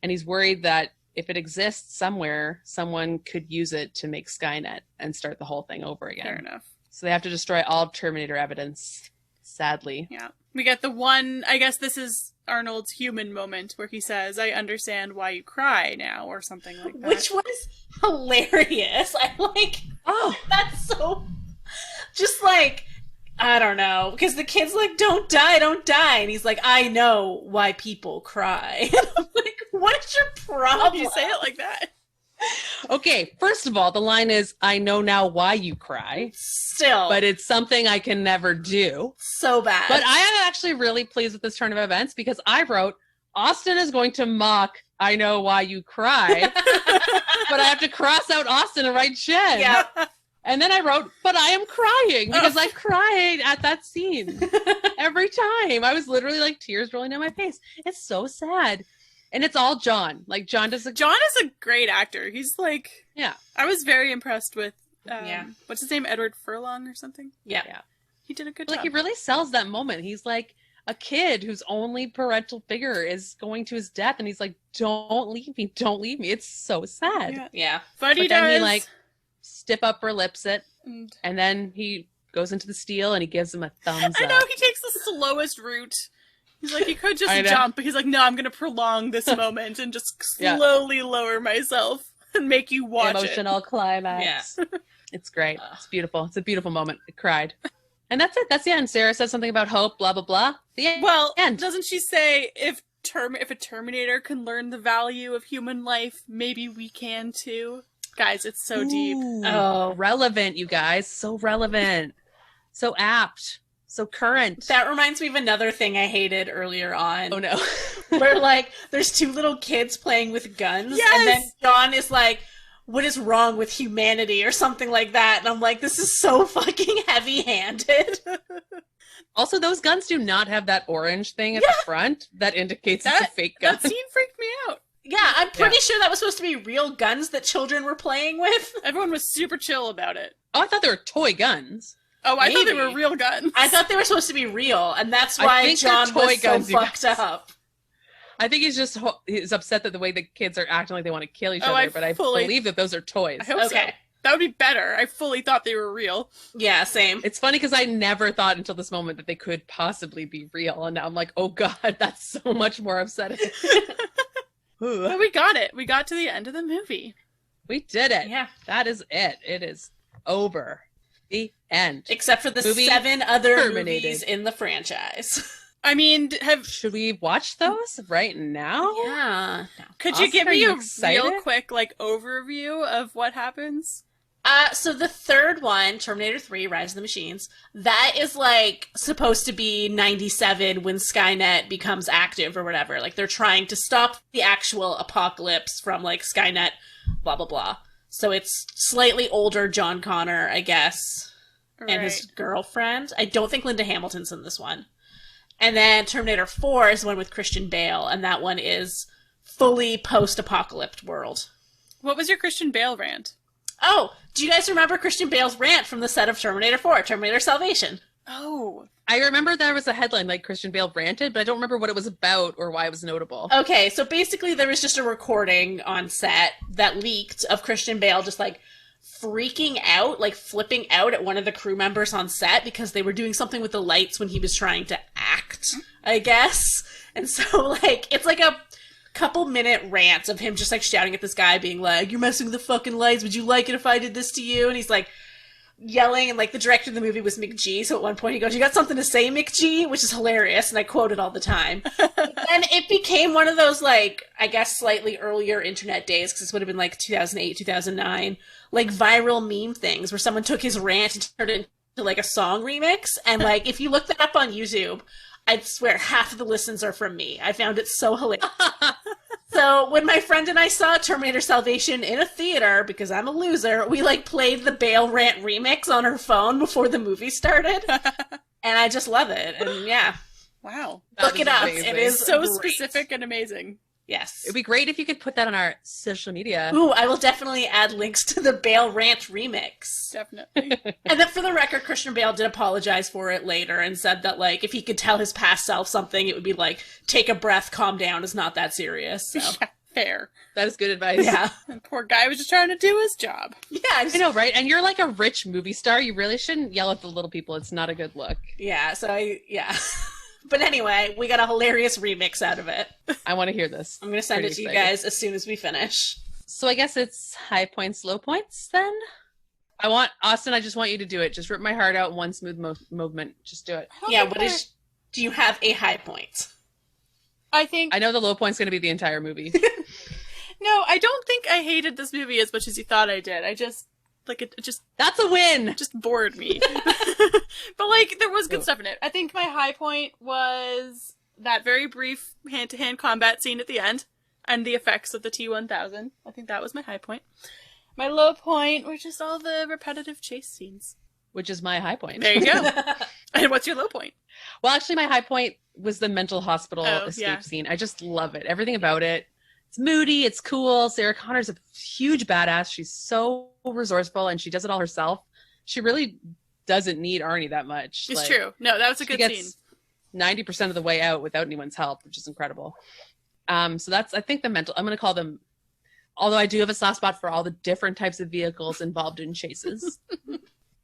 And he's worried that if it exists somewhere, someone could use it to make Skynet and start the whole thing over again. Fair enough. So they have to destroy all of Terminator evidence, sadly. Yeah. We get the one, I guess this is Arnold's human moment where he says, I understand why you cry now, or something like that. Which was hilarious. I like, that's so, just like, I don't know, because the kid's like, don't die. And he's like, I know why people cry. And I'm like, what is your problem? You say it like that. Okay, first of all, the line is, I know now why you cry. Still. But it's something I can never do. So bad. But I am actually really pleased with this turn of events because I wrote, Austin is going to mock, I know why you cry. But I have to cross out Austin and write Jen. Yeah. And then I wrote, but I am crying because I cried at that scene every time. I was literally like tears rolling down my face. It's so sad. And it's all John. Like, John is a great actor. He's like, I was very impressed with, what's his name? Edward Furlong or something? Yeah. He did a good job. Like, he really sells that moment. He's like a kid whose only parental figure is going to his death. And he's like, don't leave me. Don't leave me. It's so sad. Yeah. But then he, like, stiff upper lips it. And then he goes into the steel and he gives him a thumbs up. I know, he takes the slowest route. He's like, you could just jump, but he's like, no, I'm going to prolong this moment and just slowly lower myself and make you watch Emotional climax. Yeah. It's great. It's beautiful. It's a beautiful moment. I cried. And that's it. That's the end. Sarah says something about hope, blah, blah, blah. The end. Well, doesn't she say, if a Terminator can learn the value of human life, maybe we can too? Guys, it's so deep. Oh, relevant, you guys. So relevant. So apt. So current. That reminds me of another thing I hated earlier on. Oh, no. Where, like, there's two little kids playing with guns. Yes! And then John is like, what is wrong with humanity? Or something like that. And I'm like, this is so fucking heavy-handed. Also, those guns do not have that orange thing at the front that indicates it's a fake gun. That scene freaked me out. Yeah, I'm pretty sure that was supposed to be real guns that children were playing with. Everyone was super chill about it. Oh, I thought they were toy guns. Oh, I thought they were real guns. I thought they were supposed to be real, and that's why John was so fucked up. I think he's upset that the way the kids are acting like they want to kill each other, but I believe that those are toys. I hope so. That would be better. I fully thought they were real. Yeah, same. It's funny because I never thought until this moment that they could possibly be real, and now I'm like, oh god, that's so much more upsetting. But we got it. We got to the end of the movie. We did it. Yeah. That is it. It is over. The end. Except for the Movie 7 other terminated. movies in the franchise. I mean, Should we watch those right now? Yeah. could you Austin, give are me you a excited? real quick, overview of what happens? So the third one, Terminator 3, Rise of the Machines, that is, supposed to be 97 when Skynet becomes active or whatever. They're trying to stop the actual apocalypse from, Skynet, blah, blah, blah. So it's slightly older John Connor, I guess, and his girlfriend. I don't think Linda Hamilton's in this one. And then Terminator 4 is the one with Christian Bale, and that one is fully post-apocalypse world. What was your Christian Bale rant? Oh, do you guys remember Christian Bale's rant from the set of Terminator 4, Terminator Salvation? Oh. I remember there was a headline Christian Bale ranted, but I don't remember what it was about or why it was notable. Okay, so basically there was just a recording on set that leaked of Christian Bale just freaking out, flipping out at one of the crew members on set because they were doing something with the lights when he was trying to act, I guess. And so it's a couple-minute rant of him just shouting at this guy being you're messing with the fucking lights, would you like it if I did this to you? And he's yelling, and the director of the movie was McG, so at one point he goes, you got something to say, McG? Which is hilarious, and I quote it all the time. And it became one of those, I guess slightly earlier internet days, because this would have been 2008, 2009, viral meme things, where someone took his rant and turned it into a song remix, and if you look that up on YouTube, I'd swear half of the listens are from me. I found it so hilarious. So when my friend and I saw Terminator Salvation in a theater, because I'm a loser, we played the Bale rant remix on her phone before the movie started. And I just love it. And yeah. Wow. Look it up. Amazing. It is So great. specific and amazing. Yes. It'd be great if you could put that on our social media. Ooh, I will definitely add links to the Bale rant remix. Definitely. And then for the record, Christian Bale did apologize for it later and said that, if he could tell his past self something, it would be take a breath, calm down, it's not that serious. So. Yeah, fair. That is good advice. Yeah. And poor guy was just trying to do his job. Yeah. I know, right? And you're a rich movie star. You really shouldn't yell at the little people. It's not a good look. Yeah, But anyway, we got a hilarious remix out of it. I want to hear this. I'm going to send Pretty it to you excited. guys as soon as we finish. So I guess it's high points, low points then? Austin, I just want you to do it. Just rip my heart out in one smooth movement. Just do it. Yeah, do you have a high point? I know the low point's going to be the entire movie. No, I don't think I hated this movie as much as you thought I did. I just, it just That's a win! bored me. But, there was good stuff in it. I think my high point was that very brief hand-to-hand combat scene at the end, and the effects of the T-1000. I think that was my high point. My low point were just all the repetitive chase scenes. Which is my high point. There you go. And what's your low point? Well, actually, my high point was the mental hospital Oh, escape yeah. scene. I just love it. Everything about it. It's moody. It's cool. Sarah Connor's a huge badass. She's so resourceful, and she does it all herself. She really doesn't need Arnie that much. It's true. No, that was a good scene. 90% of the way out without anyone's help, which is incredible. So that's, I think, the mental. I'm going to call them. Although I do have a soft spot for all the different types of vehicles involved in chases.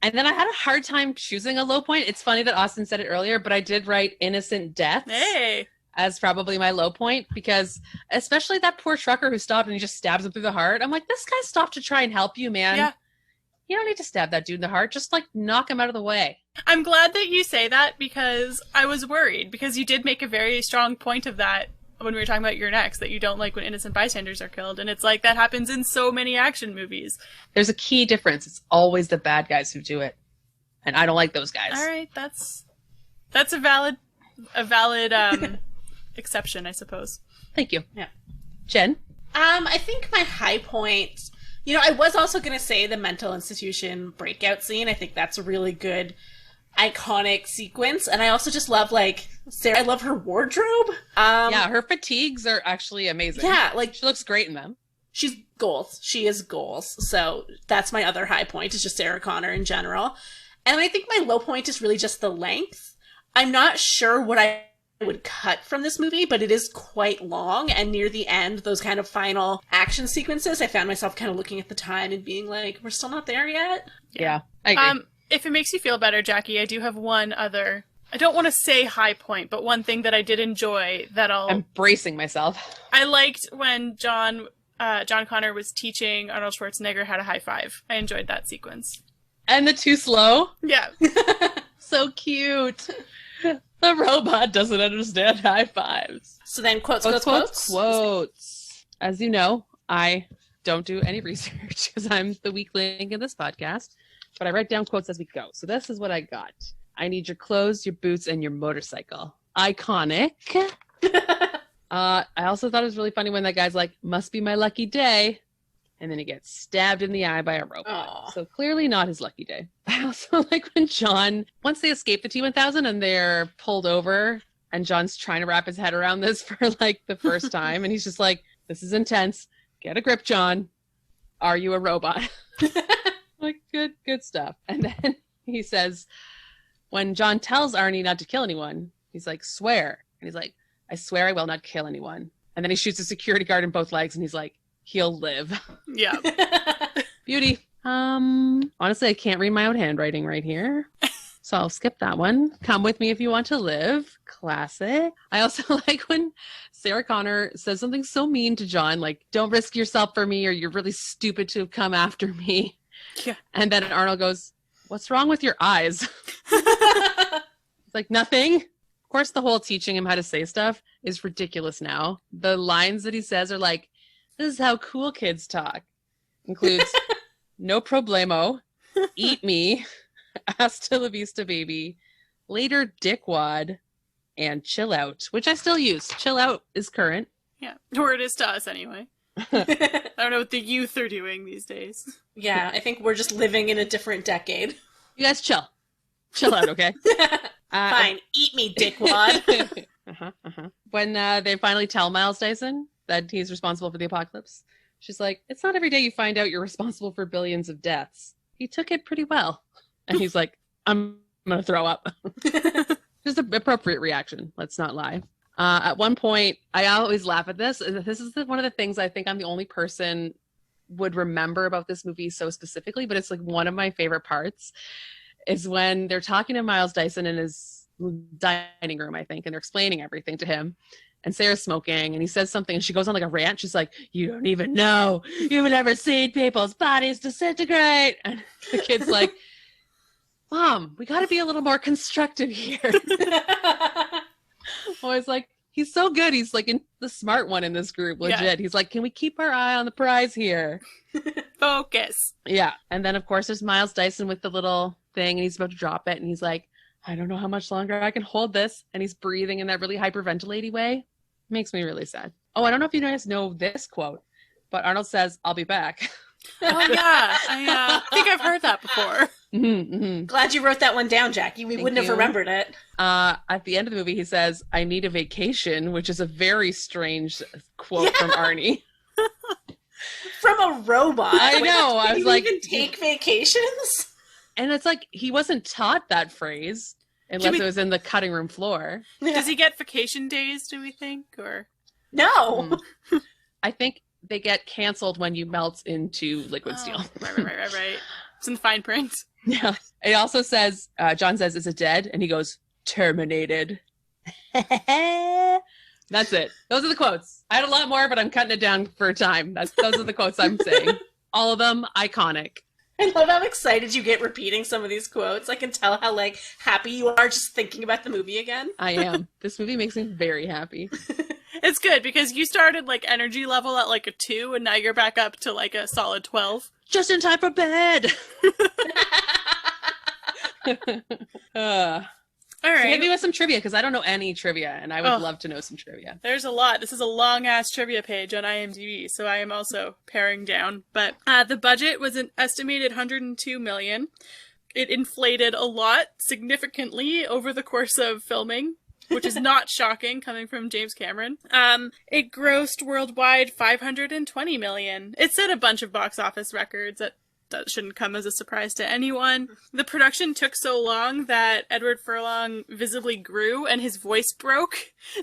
And then I had a hard time choosing a low point. It's funny that Austin said it earlier, but I did write innocent deaths Hey. as probably my low point, because especially that poor trucker who stopped and he just stabs him through the heart. I'm like, this guy stopped to try and help you, man. Yeah. You don't need to stab that dude in the heart. Just knock him out of the way. I'm glad that you say that because I was worried, because you did make a very strong point of that when we were talking about Your Next, that you don't like when innocent bystanders are killed. And it's that happens in so many action movies. There's a key difference. It's always the bad guys who do it. And I don't like those guys. All right, that's a valid exception, I suppose. Thank you. Yeah. Jen? I think my high point, I was also going to say the mental institution breakout scene. I think that's a really good, iconic sequence. And I also just love, Sarah, I love her wardrobe. Yeah, her fatigues are actually amazing. Yeah, she looks great in them. she's goals. She is goals. So that's my other high point, is just Sarah Connor in general. And I think my low point is really just the length. I'm not sure what I would cut from this movie, but it is quite long, and near the end, those kind of final action sequences, I found myself kind of looking at the time and being like, we're still not there yet? Yeah, I agree. If it makes you feel better, Jackie, I do have one other I don't want to say high point, but one thing that I did enjoy I'm bracing myself. I liked when John Connor was teaching Arnold Schwarzenegger how to high five. I enjoyed that sequence. And the too slow. Yeah. So cute. The robot doesn't understand high fives. So then quotes. As you know, I don't do any research because I'm the weak link in this podcast, but I write down quotes as we go. So this is what I got. I need your clothes, your boots, and your motorcycle. Iconic. I also thought it was really funny when that guy's like, must be my lucky day. And then he gets stabbed in the eye by a robot. Aww. So clearly not his lucky day. I also like when John, once they escape the T-1000 and they're pulled over, and John's trying to wrap his head around this for like the first time. And he's just like, this is intense. Get a grip, John. Are you a robot? Like, good stuff. And then he says, when John tells Arnie not to kill anyone, he's like, swear. And he's like, I swear I will not kill anyone. And then he shoots a security guard in both legs and he's like, he'll live. Yeah. Beauty. Honestly, I can't read my own handwriting right here. So I'll skip that one. Come with me if you want to live. Classic. I also like when Sarah Connor says something so mean to John, like, don't risk yourself for me or you're really stupid to have come after me. Yeah. And then Arnold goes, what's wrong with your eyes? It's like, nothing. Of course, the whole teaching him how to say stuff is ridiculous now. The lines that he says are like, this is how cool kids talk. Includes, no problemo, eat me, hasta la vista baby, later dickwad, and chill out, which I still use. Chill out is current. Yeah. Or it is to us anyway. I don't know what the youth are doing these days. Yeah, I think we're just living in a different decade. You guys chill. Chill out, okay? Fine, eat me, dickwad. When they finally tell Miles Dyson that he's responsible for the apocalypse, she's like, it's not every day you find out you're responsible for billions of deaths. He took it pretty well. And he's like, I'm going to throw up. Just an appropriate reaction. Let's not lie. At one point, I always laugh at this. This is one of the things I think I'm the only person would remember about this movie so specifically, but it's like one of my favorite parts is when they're talking to Miles Dyson in his dining room, I think, and they're explaining everything to him. And Sarah's smoking, and he says something, and she goes on like a rant. She's like, you don't even know. You've never seen people's bodies disintegrate. And the kid's like, Mom, we got to be a little more constructive here. Always like, he's so good. He's like the smart one in this group, legit. Yeah. He's like, can we keep our eye on the prize here? Focus. Yeah. And then, of course, there's Miles Dyson with the little thing, and he's about to drop it, and he's like, I don't know how much longer I can hold this. And he's breathing in that really hyperventilating way. Makes me really sad. Oh, I don't know if you guys know this quote, but Arnold says, I'll be back. Oh, yeah. I think I've heard that before. Mm-hmm, mm-hmm. Glad you wrote that one down, Jackie. We wouldn't have remembered it. At the end of the movie, he says, I need a vacation, which is a very strange quote from Arnie. From a robot. I know. I was like, even take vacations? And it's like, he wasn't taught that phrase unless it was in the cutting room floor. Does he get vacation days, do we think? Or no. I think they get canceled when you melt into liquid steel. Right. It's in the fine print. Yeah. It also says, John says, is it dead? And he goes, terminated. That's it. Those are the quotes. I had a lot more, but I'm cutting it down for time. Those are the quotes I'm saying. All of them iconic. I love how excited you get repeating some of these quotes. I can tell how happy you are just thinking about the movie again. I am. This movie makes me very happy. It's good because you started energy level at a 2 and now you're back up to a solid 12. Just in time for bed. All right. So hit me with some trivia because I don't know any trivia and I would love to know some trivia. There's a lot. This is a long-ass trivia page on IMDb, so I am also paring down. But the budget was an estimated $102 million. It inflated a lot, significantly, over the course of filming, which is not shocking coming from James Cameron. It grossed worldwide $520 million. It set a bunch of box office records that shouldn't come as a surprise to anyone. The production took so long that Edward Furlong visibly grew and his voice broke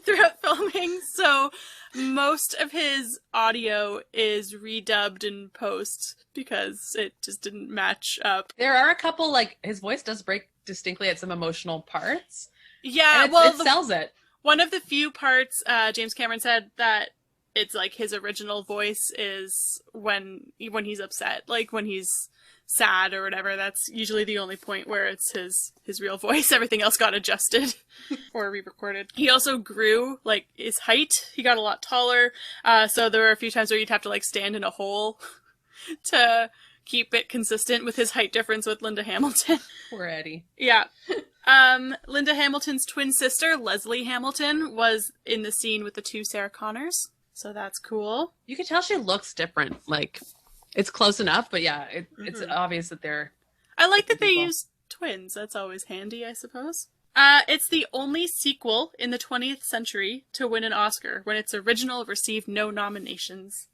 throughout filming, so most of his audio is redubbed in post because it just didn't match up. There are a couple, his voice does break distinctly at some emotional parts, Yeah, And well, it sells it. one of the few parts James Cameron said that it's like his original voice is when he's upset, like when he's sad or whatever. That's usually the only point where it's his real voice. Everything else got adjusted or re-recorded. He also grew, like, his height. He got a lot taller. So there were a few times where you'd have to like stand in a hole to keep it consistent with his height difference with Linda Hamilton. Poor Eddie. Yeah. Linda Hamilton's twin sister, Leslie Hamilton, was in the scene with the two Sarah Connors. So that's cool. You can tell she looks different. Like, it's close enough, but yeah, it's obvious that they're... I like that they use twins. That's always handy, I suppose. It's the only sequel in the 20th century to win an Oscar, when its original received no nominations.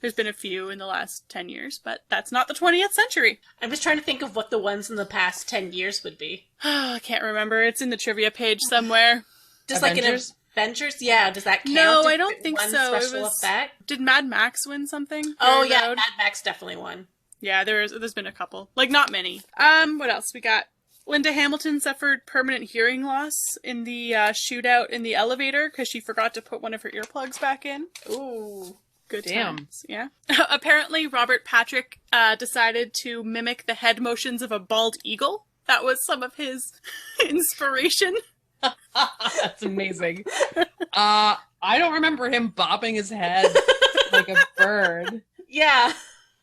There's been a few in the last 10 years, but that's not the 20th century. I'm just trying to think of what the ones in the past 10 years would be. I can't remember. It's in the trivia page somewhere. Just Avengers? like an Avengers? Yeah, does that count? No, I if don't it think won so. Special effect? Did Mad Max win something? Oh, Fury yeah, Road? Mad Max definitely won. Yeah, there's been a couple. Like, not many. What else? We got Linda Hamilton suffered permanent hearing loss in the shootout in the elevator because she forgot to put one of her earplugs back in. Ooh. Good Damn. times. Yeah. Apparently, Robert Patrick decided to mimic the head motions of a bald eagle. That was some of his inspiration. That's amazing. I don't remember him bobbing his head like a bird. Yeah.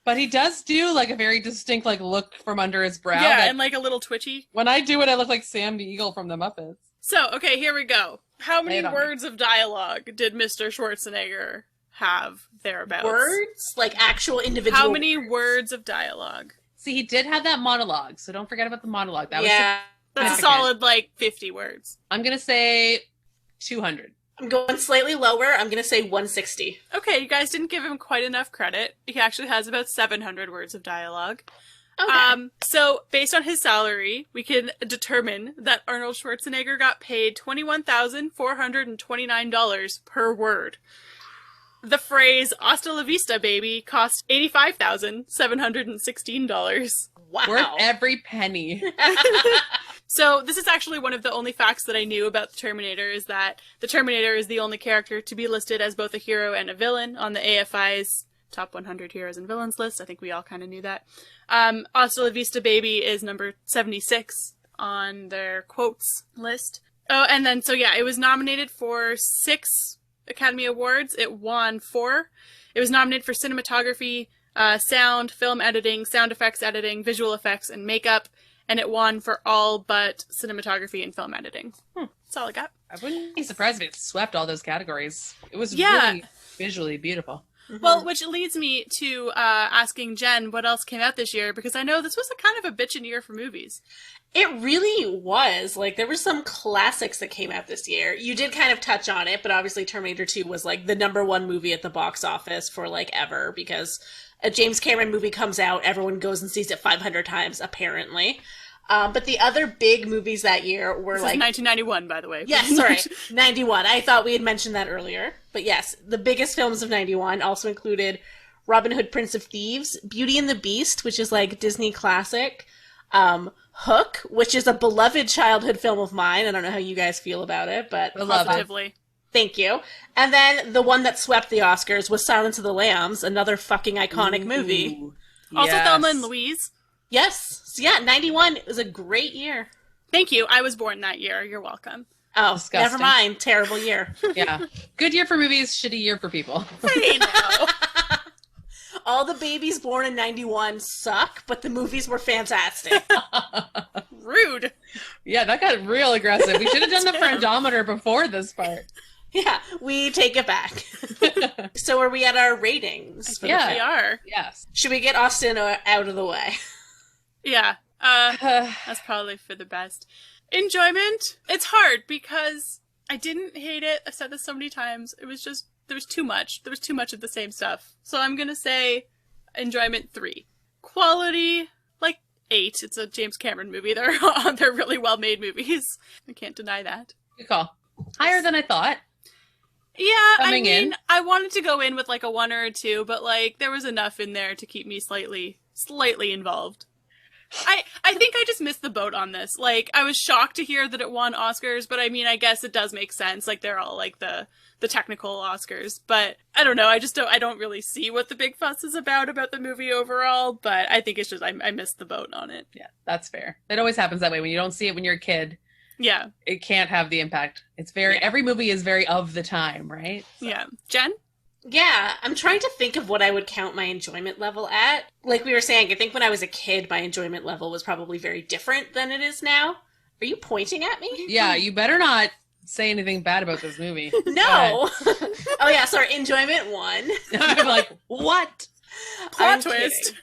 But he does do like a very distinct like look from under his brow. Yeah, that and like a little twitchy. when I do it, I look like Sam the Eagle from the Muppets. So, okay, here we go. How Lay many it on words of dialogue did Mr. Schwarzenegger have thereabouts? Words? Like actual individual How many words of dialogue? See, he did have that monologue, so don't forget about the monologue. That was Yeah. That's a significant. solid, like, 50 words. I'm gonna say 200. I'm going slightly lower. I'm going to say 160. Okay, you guys didn't give him quite enough credit. He actually has about 700 words of dialogue. Okay. So, based on his salary, we can determine that Arnold Schwarzenegger got paid $21,429 per word. The phrase, "Hasta la vista, baby," cost $85,716. Wow. Worth every penny. So this is actually one of the only facts that I knew about the Terminator, is that the Terminator is the only character to be listed as both a hero and a villain on the AFI's Top 100 Heroes and Villains list. I think we all kind of knew that. Hasta la Vista Baby is number 76 on their quotes list. Oh, and then, so yeah, it was nominated for 6 Academy Awards. It won 4. It was nominated for cinematography, sound, film editing, sound effects editing, visual effects, and makeup. And it won for all but cinematography and film editing. That's all I got. I wouldn't be surprised if it swept all those categories. It was Yeah. really visually beautiful. Mhm. Well, which leads me to asking Jen what else came out this year, because I know this was a kind of a bitchin' year for movies. It really was. Like, there were some classics that came out this year. You did kind of touch on it, but obviously Terminator 2 was, like, the #1 movie at the box office for, like, ever, because a James Cameron movie comes out, everyone goes and sees it 500 times, apparently. But the other big movies that year were, This like... is 1991, by the way. Yes, sorry, 91. I thought we had mentioned that earlier. But yes, the biggest films of 91 also included Robin Hood, Prince of Thieves, Beauty and the Beast, which is like Disney classic, Hook, which is a beloved childhood film of mine. I don't know how you guys feel about it, but Beloved. Positively. thank you. And then the one that swept the Oscars was Silence of the Lambs, another fucking iconic movie. Ooh, Also yes. Thelma and Louise. Yes. So yeah, 91 was a great year. Thank you. I was born that year. You're welcome. Oh, Disgusting. never mind. Terrible year. Yeah. Good year for movies, shitty year for people. Hey, no. All the babies born in 91 suck, but the movies were fantastic. Rude. Yeah, that got real aggressive. We should have done the friendometer before this part. Yeah, we take it back. So are we at our ratings? For Yeah. the We film? are. Yes. Should we get Austin out of the way? Yeah. That's probably for the best. Enjoyment. It's hard because I didn't hate it. I've said this so many times. It was just, there was too much. There was too much of the same stuff. So I'm gonna say enjoyment 3. Quality, like 8. It's a James Cameron movie. They're really well made movies. I can't deny that. Good call. Higher than I thought. Yeah, Coming in. I wanted to go in with like a 1 or a 2, but like there was enough in there to keep me slightly involved. I think I just missed the boat on this. Like, I was shocked to hear that it won Oscars, but I mean, I guess it does make sense. Like, they're all like the technical Oscars. But I don't know. I don't really see what the big fuss is about the movie overall. But I think it's just I missed the boat on it. Yeah, that's fair. It always happens that way when you don't see it when you're a kid. Yeah, it can't have the impact. It's very every movie is very of the time, right? So. Yeah, Jen. Yeah, I'm trying to think of what I would count my enjoyment level at. Like we were saying, I think when I was a kid, my enjoyment level was probably very different than it is now. Are you pointing at me? Yeah, you better not say anything bad about this movie. No. Oh yeah, sorry, enjoyment 1. I'm like, what? Plot twist.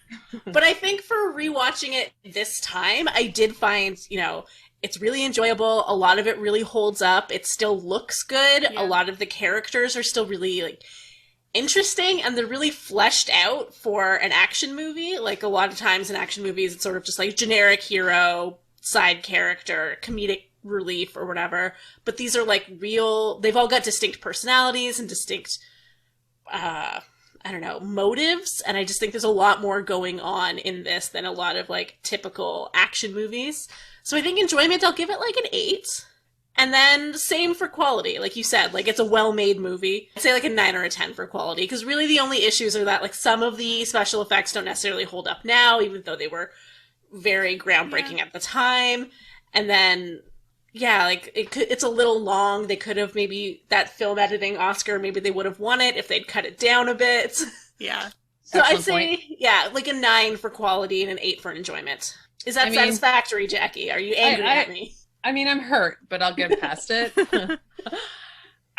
But I think for rewatching it this time, I did find, it's really enjoyable. A lot of it really holds up. It still looks good. Yeah. A lot of the characters are still really, interesting, and they're really fleshed out for an action movie. Like, a lot of times in action movies, it's sort of just like generic hero, side character, comedic relief, or whatever. But these are real, they've all got distinct personalities and distinct, motives. And I just think there's a lot more going on in this than a lot of typical action movies. So I think enjoyment, I'll give it an 8. And then same for quality, like you said, it's a well-made movie. I'd say a 9 or a 10 for quality, because really the only issues are that some of the special effects don't necessarily hold up now, even though they were very groundbreaking at the time. And then, it's a little long. They could have maybe, that film editing Oscar, maybe they would have won it if they'd cut it down a bit. Yeah. So I'd say, a 9 for quality and an 8 for enjoyment. Is that satisfactory, Jackie? Are you angry at me? I'm hurt, but I'll get past it. I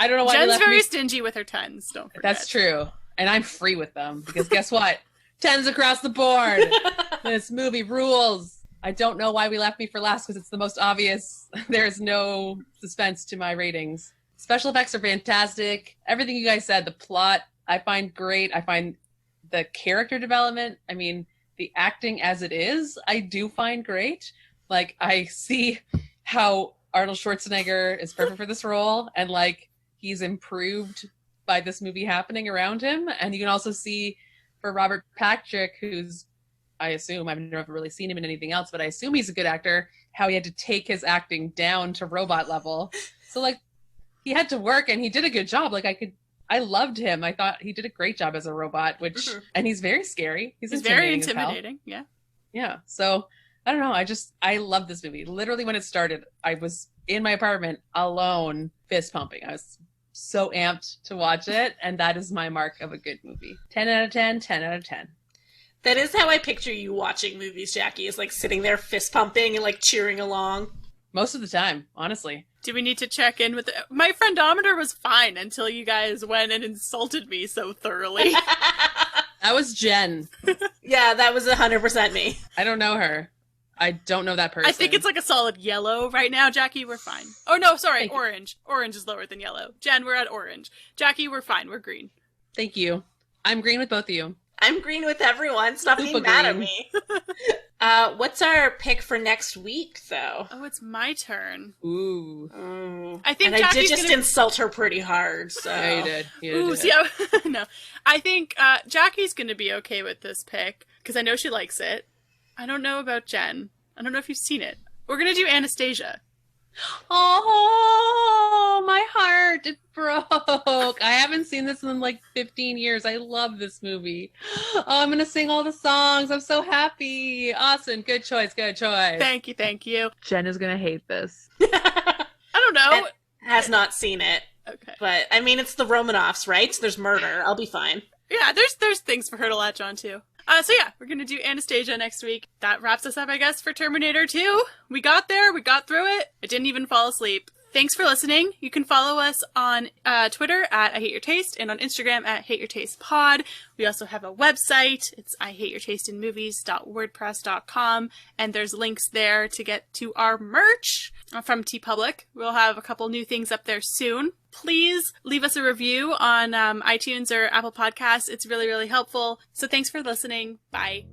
don't know why Jen's very stingy with her 10s, don't forget. That's true. And I'm free with them, because guess what? 10s across the board. This movie rules. I don't know why we left me for last, because it's the most obvious. There's no suspense to my ratings. Special effects are fantastic. Everything you guys said, the plot, I find great. I find the character development, the acting as it is, I do find great. I see how Arnold Schwarzenegger is perfect for this role, and he's improved by this movie happening around him. And you can also see for Robert Patrick, who's, I assume, I've never really seen him in anything else, but I assume he's a good actor, how he had to take his acting down to robot level. So he had to work, and he did a good job. I loved him. I thought he did a great job as a robot, and he's very scary. He's very intimidating. Yeah. Yeah. So I don't know. I love this movie. Literally, when it started, I was in my apartment alone, fist pumping. I was so amped to watch it. And that is my mark of a good movie. 10 out of 10, 10 out of 10. That is how I picture you watching movies, Jackie, is sitting there fist pumping and cheering along. Most of the time, honestly. Do we need to check in with my friendometer was fine until you guys went and insulted me so thoroughly. That was Jen. Yeah, that was 100% me. I don't know her. I don't know that person. I think it's a solid yellow right now, Jackie. We're fine. Oh, no, sorry. Orange. Orange is lower than yellow. Jen, we're at orange. Jackie, we're fine. We're green. Thank you. I'm green with both of you. I'm green with everyone. Stop being mad at me. What's our pick for next week, though? Oh, it's my turn. Ooh. I think I did just insult her pretty hard, so. Yeah, you did. Ooh, see, no. I think Jackie's going to be okay with this pick, because I know she likes it. I don't know about Jen. I don't know if you've seen it. We're going to do Anastasia. Oh, my heart. It broke. I haven't seen this in 15 years. I love this movie. Oh, I'm going to sing all the songs. I'm so happy. Awesome. Good choice. Good choice. Thank you. Jen is going to hate this. I don't know. Jen has not seen it. Okay. But, it's the Romanoffs, right? So there's murder. I'll be fine. Yeah, there's things for her to latch on to. So yeah, we're gonna do Anastasia next week. That wraps us up, I guess, for Terminator 2. We got there, we got through it. I didn't even fall asleep. Thanks for listening. You can follow us on Twitter at I Hate Your Taste and on Instagram at Hate Your Taste Pod. We also have a website. It's IHateYourTasteInMovies.wordpress.com, and there's links there to get to our merch from TeePublic. We'll have a couple new things up there soon. Please leave us a review on iTunes or Apple Podcasts. It's really, really helpful. So thanks for listening. Bye.